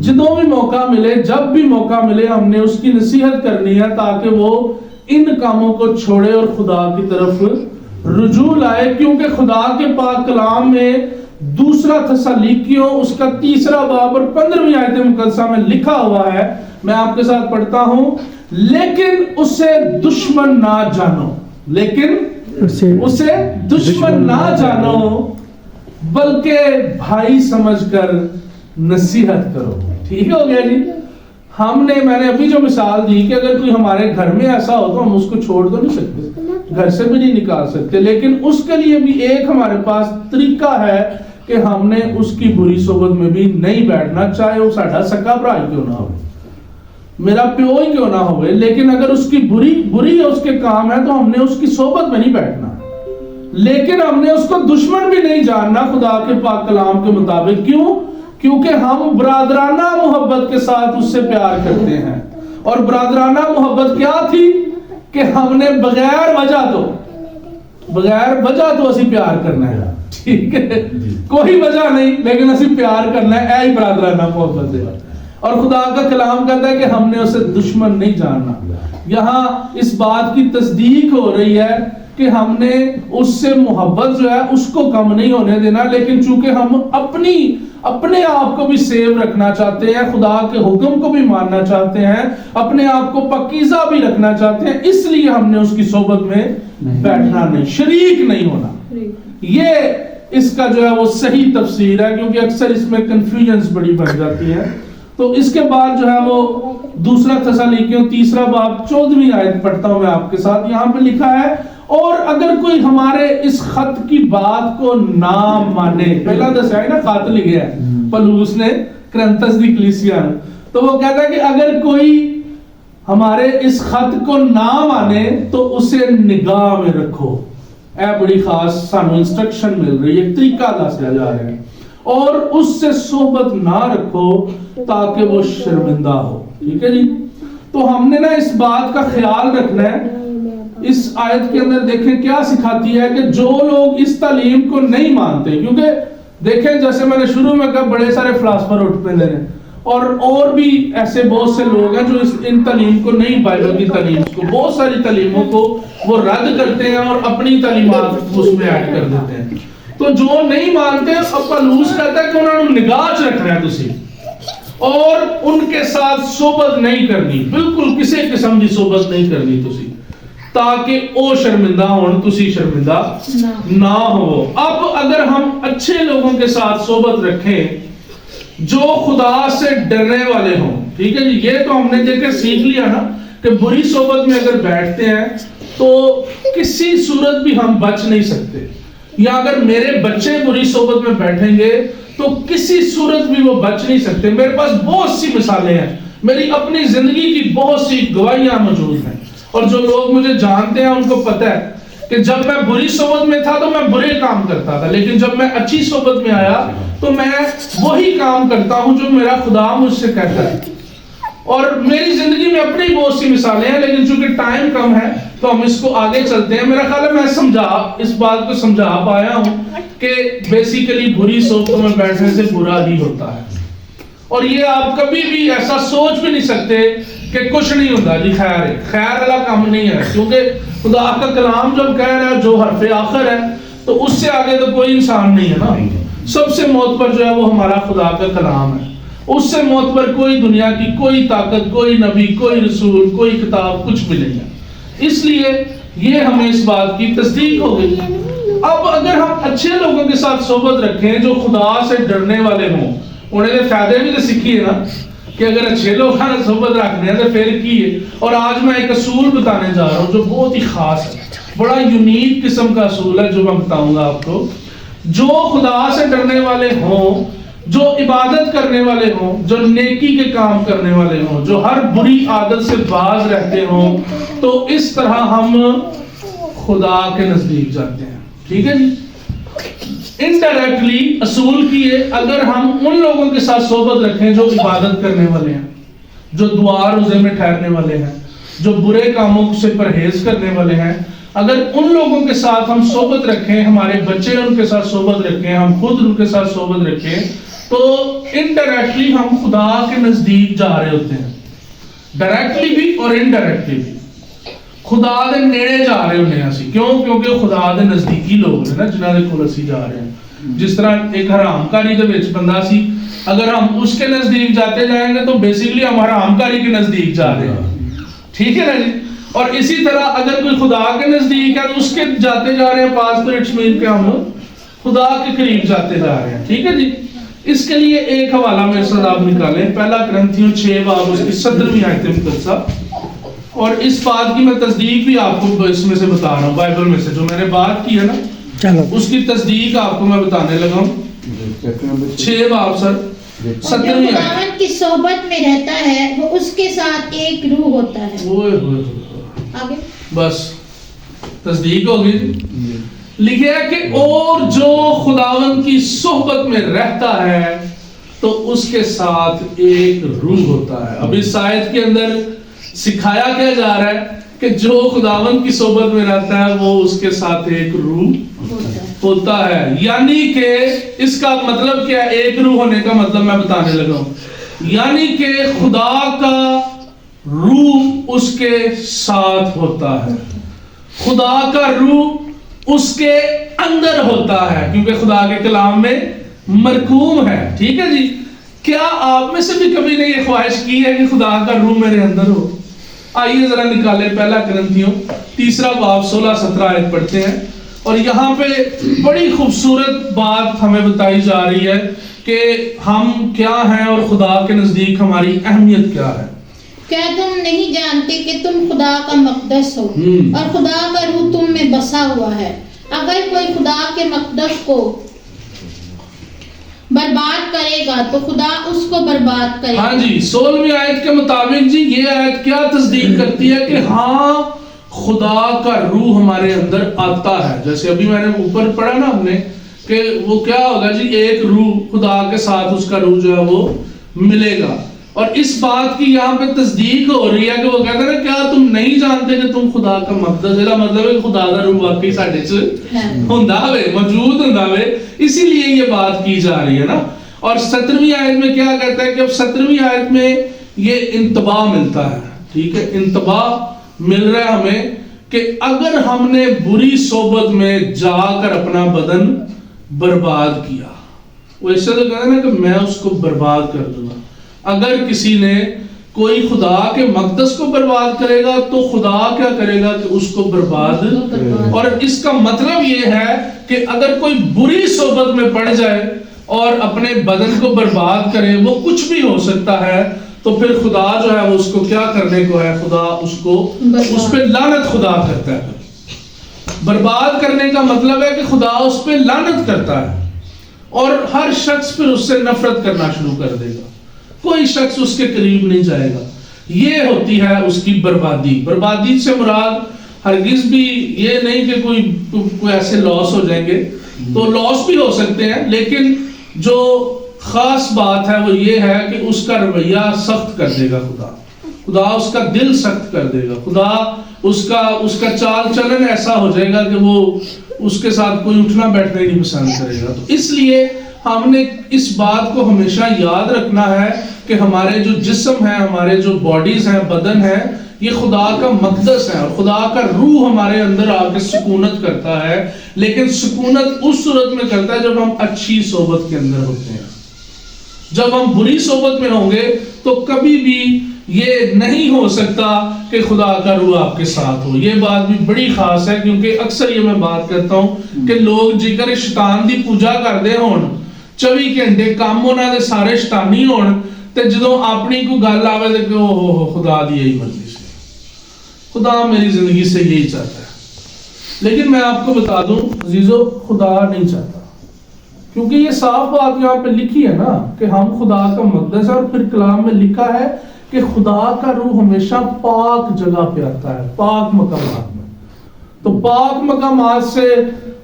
جدوں بھی موقع ملے, جب بھی موقع ملے, ہم نے اس کی نصیحت کرنی ہے تاکہ وہ ان کاموں کو چھوڑے اور خدا کی طرف رجوع لائے. کیونکہ خدا کے پاک کلام میں دوسرا تسالیکیوں اس کا 3 باب اور 15ویں آیت مقدسہ میں لکھا ہوا ہے, میں آپ کے ساتھ پڑھتا ہوں. لیکن اسے دشمن نہ جانو, لیکن اسے دشمن نہ جانو بلکہ بھائی سمجھ کر نصیحت کرو. ٹھیک ہو گیا جی. میں نے ابھی جو مثال دی کہ اگر کوئی ہمارے گھر میں ایسا ہو تو ہم اس کو چھوڑ تو نہیں سکتے, گھر سے بھی نہیں نکال سکتے, لیکن اس کے لیے بھی ایک ہمارے پاس طریقہ ہے کہ ہم نے اس کی بری صحبت میں بھی نہیں بیٹھنا, چاہے وہ ساڈا سکا بھرا کیوں نہ ہو, میرا پیو ہی کیوں نہ ہوئے. لیکن اگر اس کی بری اس کے کام ہے تو ہم نے اس کی صحبت میں نہیں بیٹھنا. لیکن ہم نے اس کو دشمن بھی نہیں جاننا خدا کے پاک کلام کے مطابق. کیوں؟ کیونکہ ہم برادرانہ محبت کے ساتھ اس سے پیار کرتے ہیں. اور برادرانہ محبت کیا تھی کہ ہم نے بغیر وجہ تو اسی پیار کرنا ہے. ٹھیک ہے, کوئی وجہ نہیں لیکن اسی پیار کرنا ہے, اے برادرانہ محبت ہے. اور خدا کا کلام کہتا ہے کہ ہم نے اسے دشمن نہیں جاننا. یہاں اس بات کی تصدیق ہو رہی ہے کہ ہم نے اس سے محبت جو ہے اس کو کم نہیں ہونے دینا, لیکن چونکہ ہم اپنے آپ کو بھی سیو رکھنا چاہتے ہیں, خدا کے حکم کو بھی ماننا چاہتے ہیں, اپنے آپ کو پاکیزہ بھی رکھنا چاہتے ہیں, اس لیے ہم نے اس کی صحبت میں بیٹھنا نہیں, شریک نہیں ہونا. یہ اس کا جو ہے وہ صحیح تفسیر ہے, کیونکہ اکثر اس میں کنفیوژنز بڑی بڑھ جاتی ہے. تو اس کے بعد جو ہے وہ دوسرا تسالیکیوں 3 باب 14ویں آیت پڑھتا ہوں میں آپ کے ساتھ. یہاں پہ لکھا ہے, اور اگر کوئی ہمارے اس خط کی بات کو نہ مانے, پہلا دسیا ہے نا خط لکھا ہے پلوس نے کرنتس دی کلیسیا نے, تو وہ کہتا ہے کہ اگر کوئی ہمارے اس خط کو نہ مانے تو اسے نگاہ میں رکھو. اے بڑی خاص سانو انسٹرکشن مل رہی ہے, طریقہ دسیا جا رہا ہے. اور اس سے صحبت نہ رکھو تاکہ وہ شرمندہ ہو. ٹھیک ہے جی. تو ہم نے نا اس بات کا خیال رکھنا ہے. اس آیت کے اندر دیکھیں کیا سکھاتی ہے کہ جو لوگ اس تعلیم کو نہیں مانتے, کیونکہ دیکھیں جیسے میں نے شروع میں کہا بڑے سارے فلاسفر اٹھ پہ لے رہے ہیں, اور بھی ایسے بہت سے لوگ ہیں جو ان تعلیم کو نہیں, بائبل کی تعلیم کو, بہت ساری تعلیموں کو وہ رد کرتے ہیں اور اپنی تعلیمات اس میں ایڈ کر دیتے ہیں. تو جو نہیں مانتے, اب پلوس کہتا ہے کہ انہوں نے نگاہ چ رکھنا ہے تسی, اور ان کے ساتھ صحبت نہیں کرنی, بالکل کسی قسم کی صحبت نہیں کرنی تسی, تاکہ او شرمندہ ہون, تسی شرمندہ نہ ہو. اب اگر ہم اچھے لوگوں کے ساتھ صحبت رکھیں جو خدا سے ڈرنے والے ہوں, ٹھیک ہے جی, یہ تو ہم نے دیکھ سیکھ لیا نا کہ بری صحبت میں اگر بیٹھتے ہیں تو کسی صورت بھی ہم بچ نہیں سکتے, یا اگر میرے بچے بری صحبت میں بیٹھیں گے تو کسی صورت بھی وہ بچ نہیں سکتے. میرے پاس بہت سی مثالیں ہیں, میری اپنی زندگی کی بہت سی گواہیاں موجود ہیں, اور جو لوگ مجھے جانتے ہیں ان کو پتہ ہے کہ جب میں بری صحبت میں تھا تو میں برے کام کرتا تھا, لیکن جب میں اچھی صحبت میں آیا تو میں وہی کام کرتا ہوں جو میرا خدا مجھ سے کہتا ہے. اور میری زندگی میں اپنی بہت سی مثالیں ہیں, لیکن چونکہ ٹائم کم ہے تو ہم اس کو آگے چلتے ہیں. میرا خیال ہے میں اس بات کو سمجھا پایا ہوں کہ بیسیکلی بری صحبتوں میں بیٹھنے سے برا ہی ہوتا ہے, اور یہ آپ کبھی بھی ایسا سوچ بھی نہیں سکتے کہ کچھ نہیں ہوتا جی, خیر والا کام نہیں ہے, کیونکہ خدا کا کلام جب کہہ رہا ہے جو حرف آخر ہے تو اس سے آگے تو کوئی انسان نہیں ہے نا. سب سے معتبر جو ہے وہ ہمارا خدا کا کلام ہے. اس سے معتبر کوئی دنیا کی کوئی طاقت, کوئی نبی, کوئی رسول, کوئی کتاب, کچھ بھی نہیں ہے. اس لیے یہ ہمیں اس بات کی تصدیق ہو گئی. اب اگر ہم اچھے لوگوں کے ساتھ صحبت رکھیں جو خدا سے ڈرنے والے ہوں, انہیں تو فائدے بھی تو سیکھیے نا کہ اگر اچھے لوگوں نے صحبت رکھنے ہیں تو پھر کی ہے. اور آج میں ایک اصول بتانے جا رہا ہوں جو بہت ہی خاص ہے, بڑا یونیک قسم کا اصول ہے جو میں بتاؤں گا آپ کو. جو خدا سے ڈرنے والے ہوں, جو عبادت کرنے والے ہوں, جو نیکی کے کام کرنے والے ہوں, جو ہر بری عادت سے باز رہتے ہوں, تو اس طرح ہم خدا کے نزدیک جاتے ہیں. ٹھیک ہے جی. انڈائریکٹلی اصول کی ہے, اگر ہم ان لوگوں کے ساتھ صحبت رکھیں جو عبادت کرنے والے ہیں, جو دعا روزے میں ٹھہرنے والے ہیں, جو برے کاموں سے پرہیز کرنے والے ہیں, اگر ان لوگوں کے ساتھ ہم صحبت رکھیں, ہمارے بچے ان کے ساتھ صحبت رکھیں, ہم خود ان کے ساتھ صحبت رکھیں, تو انڈائریکٹلی ہم خدا کے نزدیک جا رہے ہوتے ہیں. ڈائریکٹلی بھی اور انڈائریکٹلی بھی خدا دے نیڑے جا رہے ہونے ہیں. کیوں؟ کیونکہ خدا دے نزدیکی لوگ ہیں نا جنہاں دے کول اسی جا رہے ہیں. جس طرح ایک حرام کاری دے وچ بندہ سی, اگر ہم اس کے نزدیک جاتے جائیں گے تو بیسیکلی ہم حرام کاری کے نزدیک جا رہے ہیں. ٹھیک ہے نا جی. اور اسی طرح اگر کوئی خدا کے نزدیک ہے تو اس کے جاتے جا رہے ہیں پاس پر اٹس مین کہ ہم خدا کے قریب جاتے جا رہے ہیں. ٹھیک ہے جی. اس کے لیے ایک حوالہ میرے ساتھ آپ نکالیں, پہلا کرنتھیوں 6 باب اس کی 17ویں آیت مقدسہ. اور اس بات کی میں تصدیق بھی آپ کو اس میں سے بتا رہا ہوں, بائبل میں سے جو میں نے بات کی ہے نا, اس کی تصدیق آپ کو میں بتانے لگا ہوں. 6 باب سر 17ویں آیت. خداوند کی صحبت میں رہتا ہے وہ اس کے ساتھ ایک روح ہوتا ہے. آگے بس تصدیق ہوگی. لکھا ہے کہ اور جو خداوند کی صحبت میں رہتا ہے تو اس کے ساتھ ایک روح ہوتا ہے. اب اس آیت کے اندر سکھایا کیا جا رہا ہے کہ جو خداوند کی صحبت میں رہتا ہے وہ اس کے ساتھ ایک روح ہوتا ہے. یعنی کہ اس کا مطلب کیا ہے؟ ایک روح ہونے کا مطلب میں بتانے لگا ہوں. یعنی کہ خدا کا روح اس کے ساتھ ہوتا ہے, خدا کا روح اس کے اندر ہوتا ہے, کیونکہ خدا کے کلام میں مرکوم ہے. ٹھیک ہے جی. کیا آپ میں سے بھی کبھی نے یہ خواہش کی ہے کہ خدا کا روح میرے اندر ہو؟ آئیے ذرا نکالیں پہلا کرنتھیوں 3 باب 16-17 آیت پڑھتے ہیں. اور یہاں پہ بڑی خوبصورت بات ہمیں بتائی جا رہی ہے کہ ہم کیا ہیں اور خدا کے نزدیک ہماری اہمیت کیا ہے. کیا تم نہیں جانتے کہ تم خدا کا مقدس ہو اور خدا کا روح تم میں بسا ہوا ہے؟ اگر کوئی خدا کے مقدس کو برباد کرے گا تو خدا اس کو برباد کرے گا. ہاں جی. 16ویں آیت کے مطابق جی یہ آیت کیا تصدیق کرتی ہے کہ ہاں خدا کا روح ہمارے اندر آتا ہے. جیسے ابھی میں نے اوپر پڑھا نا ہم نے کہ وہ کیا ہوگا جی, ایک روح خدا کے ساتھ اس کا روح جو ہے وہ ملے گا. اور اس بات کی یہاں پہ تصدیق ہو رہی ہے کہ وہ کہتا ہے کیا تم نہیں جانتے کہ تم خدا کا مقدس ہے. مطلب ہے کہ خدا کا روح واقعی ساڈے وچ ہوندا ہوے, موجود ہوندا ہوے, اسی لیے یہ بات کی جا رہی ہے نا. اور 17ویں آیت میں کیا کہتا ہے کہ اب 17ویں آیت میں یہ انتباہ ملتا ہے. ٹھیک ہے. انتباہ مل رہا ہے ہمیں کہ اگر ہم نے بری صحبت میں جا کر اپنا بدن برباد کیا, وہ ایسا تو کہتا ہے نا کہ میں اس کو برباد کر دوں گا. اگر کسی نے کوئی خدا کے مقدس کو برباد کرے گا تو خدا کیا کرے گا کہ اس کو برباد. اور اس کا مطلب یہ ہے کہ اگر کوئی بری صحبت میں پڑ جائے اور اپنے بدن کو برباد کرے, وہ کچھ بھی ہو سکتا ہے, تو پھر خدا جو ہے وہ اس کو کیا کرنے کو ہے, خدا اس کو اس پہ لعنت خدا کرتا ہے. برباد کرنے کا مطلب ہے کہ خدا اس پہ لعنت کرتا ہے اور ہر شخص پھر اس سے نفرت کرنا شروع کر دے گا. کوئی شخص اس کے قریب نہیں جائے گا. یہ ہوتی ہے اس کی بربادی. بربادی سے مراد ہرگز بھی یہ نہیں کہ کوئی ایسے لاس ہو جائیں گے, تو لاس بھی ہو سکتے ہیں, لیکن جو خاص بات ہے وہ یہ ہے کہ اس کا رویہ سخت کر دے گا خدا اس کا دل سخت کر دے گا. خدا اس کا چال چلن ایسا ہو جائے گا کہ وہ اس کے ساتھ کوئی اٹھنا بیٹھنا ہی نہیں پسند کرے گا. تو اس لیے ہم نے اس بات کو ہمیشہ یاد رکھنا ہے کہ ہمارے جو جسم ہیں, ہمارے جو باڈیز ہیں, بدن ہے, یہ خدا کا مقدس ہے اور خدا کا روح ہمارے اندر آ کے سکونت کرتا ہے، لیکن سکونت اس صورت میں کرتا ہے جب ہم اچھی صحبت کے اندر ہوتے ہیں۔ جب ہم بری صحبت میں ہوں گے تو کبھی بھی یہ نہیں ہو سکتا کہ خدا کا روح آپ کے ساتھ ہو۔ یہ بات بھی بڑی خاص ہے، کیونکہ اکثر یہ میں بات کرتا ہوں کہ لوگ جیکر شیطان دی پوجا کردے ہون 24 گھنٹے کام ہونا دے سارے شیطانی ہون، تے جدوں اپنی کوئی گل آوے تے کہ اوہ خدا دی یہی مرضی سے، خدا میری زندگی سے یہی چاہتا ہے۔ لیکن میں آپ کو بتا دوں عزیزو، خدا نہیں چاہتا، کیونکہ یہ صاف بات یہاں پہ لکھی ہے نا کہ ہم خدا کا مقدس ہے، اور پھر کلام میں لکھا ہے کہ خدا کا روح ہمیشہ پاک جگہ پہ آتا ہے، پاک مقامات میں۔ تو پاک مقامات سے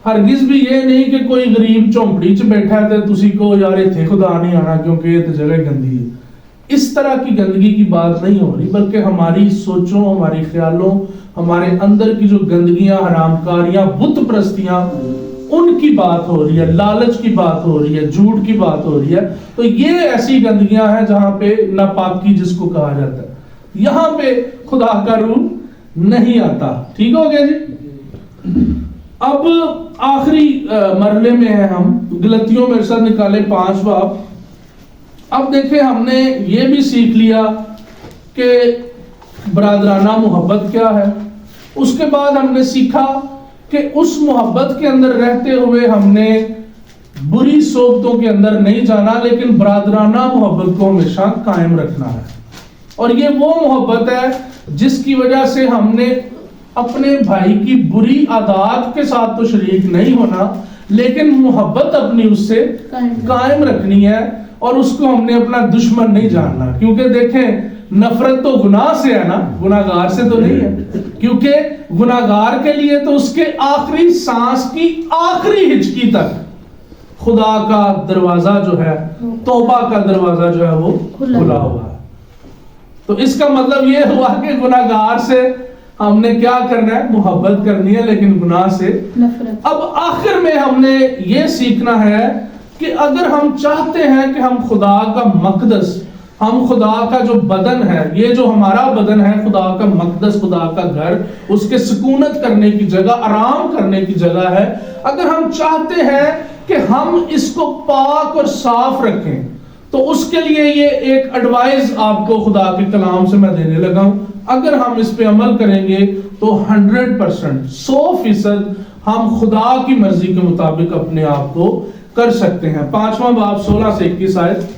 ہرگز بھی یہ نہیں کہ کوئی غریب چونپڑی چ بیٹھا ہے تو تسی کو یار اتنے خدا نہیں آنا کیونکہ یہ تو جگہ گندی ہے۔ اس طرح کی گندگی کی بات نہیں ہو رہی، بلکہ ہماری سوچوں، ہماری خیالوں، ہمارے اندر کی جو گندگیاں، حرام کاریاں، بت پرستیاں، ان کی بات ہو رہی ہے، لالچ کی بات ہو رہی ہے، جھوٹ کی بات ہو رہی ہے۔ تو یہ ایسی گندگیاں ہیں جہاں پہ ناپاکی جس کو کہا جاتا ہے، یہاں پہ خدا کا روح نہیں آتا۔ ٹھیک ہو گیا جی؟ اب آخری مرحلے میں ہیں ہم، غلطیوں میرے ساتھ نکالے 5 باب۔ اب دیکھیں ہم نے یہ بھی سیکھ لیا کہ برادرانہ محبت کیا ہے، اس کے بعد ہم نے سیکھا کہ اس محبت کے اندر رہتے ہوئے ہم نے بری صحبتوں کے اندر نہیں جانا، لیکن برادرانہ محبت کو ہمیشہ قائم رکھنا ہے۔ اور یہ وہ محبت ہے جس کی وجہ سے ہم نے اپنے بھائی کی بری عادات کے ساتھ تو شریک نہیں ہونا، لیکن محبت اپنی اس سے قائم رکھنی ہے، اور اس کو ہم نے اپنا دشمن نہیں جاننا۔ کیونکہ دیکھیں نفرت تو گناہ سے ہے نا، گناہگار سے تو نہیں ہے، کیونکہ گناہگار کے لیے تو اس کے آخری سانس کی آخری ہچکی تک خدا کا دروازہ جو ہے، توبہ کا دروازہ جو ہے وہ کھلا ہوا ہے۔ تو اس کا مطلب یہ ہوا کہ گناہگار سے ہم نے کیا کرنا ہے؟ محبت کرنی ہے، لیکن گناہ سے نفرت۔ اب آخر میں ہم نے یہ سیکھنا ہے کہ اگر ہم چاہتے ہیں کہ ہم خدا کا مقدس، ہم خدا کا جو بدن ہے، یہ جو ہمارا بدن ہے، خدا کا مقدس، خدا کا گھر، اس کے سکونت کرنے کی جگہ، آرام کرنے کی جگہ ہے، اگر ہم چاہتے ہیں کہ ہم اس کو پاک اور صاف رکھیں، تو اس کے لیے یہ ایک ایڈوائز آپ کو خدا کے کلام سے میں دینے لگا ہوں۔ اگر ہم اس پہ عمل کریں گے تو 100%، 100% ہم خدا کی مرضی کے مطابق اپنے آپ کو کر سکتے ہیں۔ 5واں باب 16 سے 21 آیت۔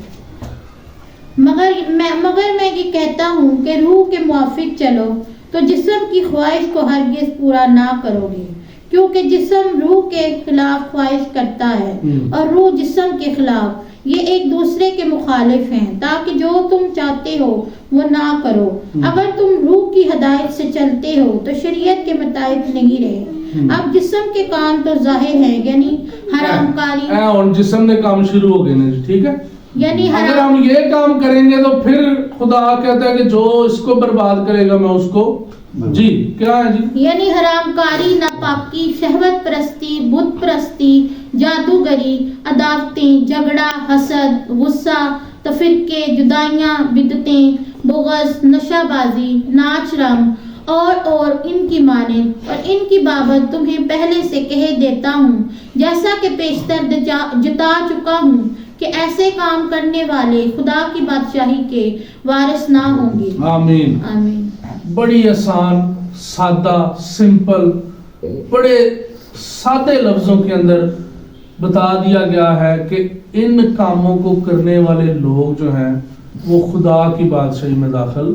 مگر میں یہ کہتا ہوں کہ روح کے موافق چلو تو جسم کی خواہش کو ہرگز پورا نہ کرو گے، کیونکہ جسم روح کے خلاف خواہش کرتا ہے اور روح جسم کے خلاف، یہ ایک دوسرے کے مخالف ہیں، تاکہ جو تم چاہتے ہو وہ نہ کرو۔ اگر تم روح کی ہدایت سے چلتے ہو تو شریعت کے مطابق نہیں رہے۔ اب جسم کے کام تو ظاہر ہیں، یعنی حرام کاری، اور جسم نے کام شروع ہو گئے نا جی، ٹھیک ہے؟ یعنی اگر ہم یہ کام کریں گے تو پھر خدا کہتا ہے کہ جو اس کو برباد کرے گا میں اس کو، جی کیا ہے جی؟ یعنی حرام کاری، ناپاکی، شہوت پرستی، بت پرستی، جادوگری، عداوتیں، جھگڑا، حسد، غصہ، تفرقے، جدائیاں، بدعتیں، بغض، نشہ بازی، ناچ رنگ اور ان کی مانند، اور ان کی بابت تمہیں پہلے سے کہہ دیتا ہوں، جیسا کہ پیشتر جتا چکا ہوں، کہ ایسے کام کرنے والے خدا کی بادشاہی کے وارث نہ ہوں گے۔ آمین آمین۔ بڑی آسان، سادہ، سمپل، بڑے سادے لفظوں کے اندر بتا دیا گیا ہے کہ ان کاموں کو کرنے والے لوگ جو ہیں وہ خدا کی بادشاہی میں داخل۔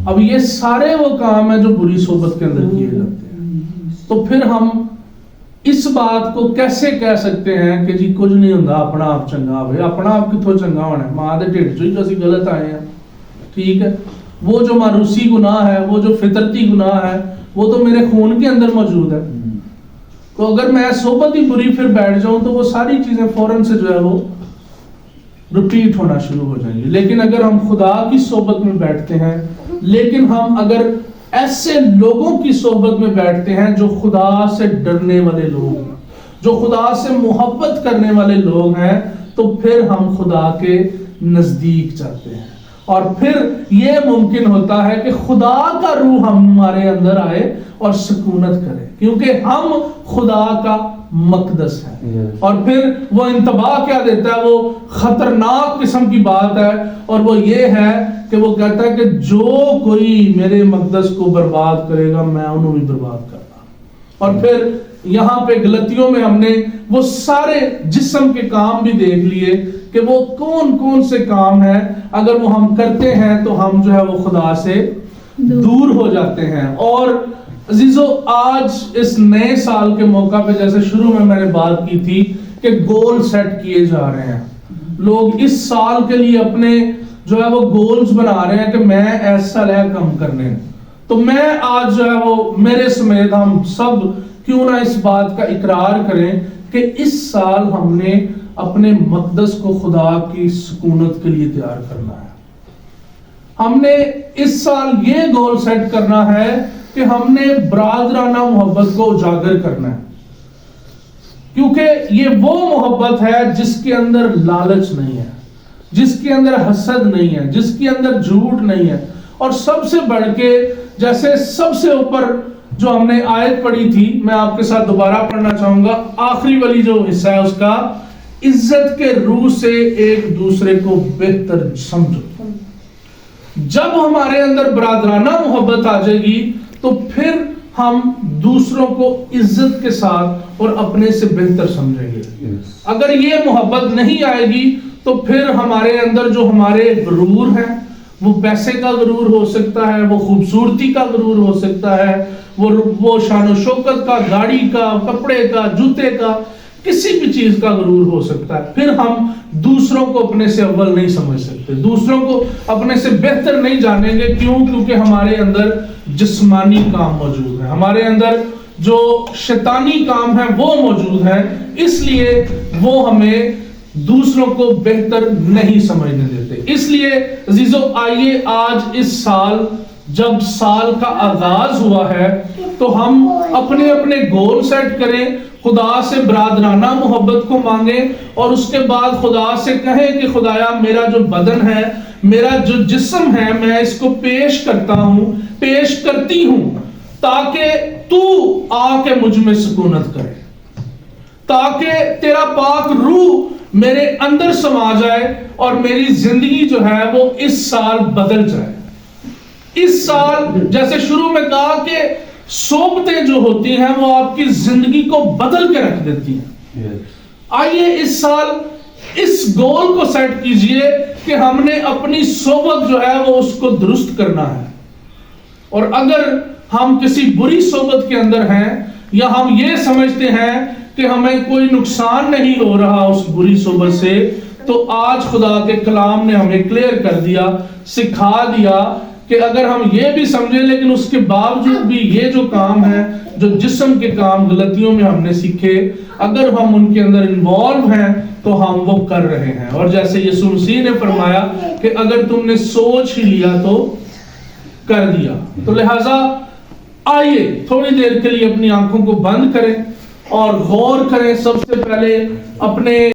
اب یہ سارے وہ کام ہیں جو بری صحبت کے اندر کیے جاتے ہیں، تو پھر ہم اس بات کو کیسے کہہ سکتے ہیں کہ جی کچھ نہیں ہوتا، اپنا آپ چنگا ہوئے؟ اپنا آپ کتوں چنگا ہونا ہے؟ ماں دے ڈھڈ چوں ہی اسی غلط آئے ہیں، ٹھیک ہے؟ وہ جو ماروسی گناہ ہے، وہ جو فطرتی گناہ ہے، وہ تو میرے خون کے اندر موجود ہے۔ تو اگر میں صحبت ہی بری پھر بیٹھ جاؤں تو وہ ساری چیزیں فوراً سے جو ہے وہ ریپیٹ ہونا شروع ہو جائیں گی۔ لیکن اگر ہم خدا کی صحبت میں بیٹھتے ہیں، لیکن ہم اگر ایسے لوگوں کی صحبت میں بیٹھتے ہیں جو خدا سے ڈرنے والے لوگ ہیں، جو خدا سے محبت کرنے والے لوگ ہیں، تو پھر ہم خدا کے نزدیک جاتے ہیں، اور پھر یہ ممکن ہوتا ہے کہ خدا کا روح ہمارے اندر آئے اور سکونت کرے، کیونکہ ہم خدا کا مقدس ہے۔ اور پھر وہ انتباہ کیا دیتا ہے، وہ خطرناک قسم کی بات ہے، اور وہ یہ ہے کہ وہ کہتا ہے کہ جو کوئی میرے مقدس کو برباد کرے گا میں انہوں بھی برباد کرنا۔ اور پھر یہاں پہ غلطیوں میں ہم نے وہ سارے جسم کے کام بھی دیکھ لیے کہ وہ کون کون سے کام ہیں، اگر وہ ہم کرتے ہیں تو ہم جو ہے وہ خدا سے دور ہو جاتے ہیں۔ اور عزیزو، آج اس نئے سال کے موقع پہ جیسے شروع میں نے بات کی تھی کہ گول سیٹ کیے جا رہے ہیں، لوگ اس سال کے لیے اپنے جو ہے وہ گولز بنا رہے ہیں کہ میں ایسا لے کم کرنے، تو میں آج جو ہے وہ میرے سمیت ہم سب کیوں نہ اس بات کا اقرار کریں کہ اس سال ہم نے اپنے مقدس کو خدا کی سکونت کے لیے تیار کرنا ہے۔ ہم نے اس سال یہ گول سیٹ کرنا ہے کہ ہم نے برادرانہ محبت کو اجاگر کرنا ہے، کیونکہ یہ وہ محبت ہے جس کے اندر لالچ نہیں ہے، جس کے اندر حسد نہیں ہے، جس کے اندر جھوٹ نہیں ہے، اور سب سے بڑھ کے جیسے سب سے اوپر جو ہم نے آیت پڑھی تھی، میں آپ کے ساتھ دوبارہ پڑھنا چاہوں گا، آخری والی جو حصہ ہے اس کا، عزت کے روح سے ایک دوسرے کو بہتر سمجھو۔ جب ہمارے اندر برادرانہ محبت آ جائے گی تو پھر ہم دوسروں کو عزت کے ساتھ اور اپنے سے بہتر سمجھیں گے۔ اگر یہ محبت نہیں آئے گی تو پھر ہمارے اندر جو ہمارے غرور ہیں، وہ پیسے کا غرور ہو سکتا ہے، وہ خوبصورتی کا غرور ہو سکتا ہے، وہ شان و شوکت کا، گاڑی کا، کپڑے کا، جوتے کا، کسی بھی چیز کا غرور ہو سکتا ہے۔ پھر ہم دوسروں کو اپنے سے اول نہیں سمجھ سکتے، دوسروں کو اپنے سے بہتر نہیں جانیں گے۔ کیوں؟ کیونکہ ہمارے اندر جسمانی کام موجود ہے، ہمارے اندر جو شیطانی کام ہے وہ موجود ہے، اس لیے وہ ہمیں دوسروں کو بہتر نہیں سمجھنے دیتے۔ اس لیے عزیزو، آئیے آج اس سال جب سال کا آغاز ہوا ہے تو ہم اپنے اپنے گول سیٹ کریں، خدا سے برادرانہ محبت کو مانگیں، اور اس کے بعد خدا سے کہیں کہ خدایا میرا جو بدن ہے، میرا جو جسم ہے، میں اس کو پیش کرتا ہوں، پیش کرتی ہوں، تاکہ تو آ کے مجھ میں سکونت کرے، تاکہ تیرا پاک روح میرے اندر سما جائے اور میری زندگی جو ہے وہ اس سال بدل جائے۔ اس سال جیسے شروع میں کہا کہ صحبتیں جو ہوتی ہیں وہ آپ کی زندگی کو بدل کے رکھ دیتی ہیں۔ آئیے اس سال اس گول کو سیٹ کیجئے کہ ہم نے اپنی صحبت جو ہے وہ اس کو درست کرنا ہے، اور اگر ہم کسی بری صحبت کے اندر ہیں یا ہم یہ سمجھتے ہیں کہ ہمیں کوئی نقصان نہیں ہو رہا اس بری صحبت سے، تو آج خدا کے کلام نے ہمیں کلیئر کر دیا، سکھا دیا کہ اگر ہم یہ بھی سمجھیں لیکن اس کے باوجود بھی یہ جو کام ہے، جو جسم کے کام غلطیوں میں ہم نے سیکھے، اگر ہم ان کے اندر انوالو ہیں تو ہم وہ کر رہے ہیں۔ اور جیسے یسوع مسیح نے فرمایا کہ اگر تم نے سوچ ہی لیا تو کر دیا۔ تو لہٰذا آئیے تھوڑی دیر کے لیے اپنی آنکھوں کو بند کریں اور غور کریں، سب سے پہلے اپنے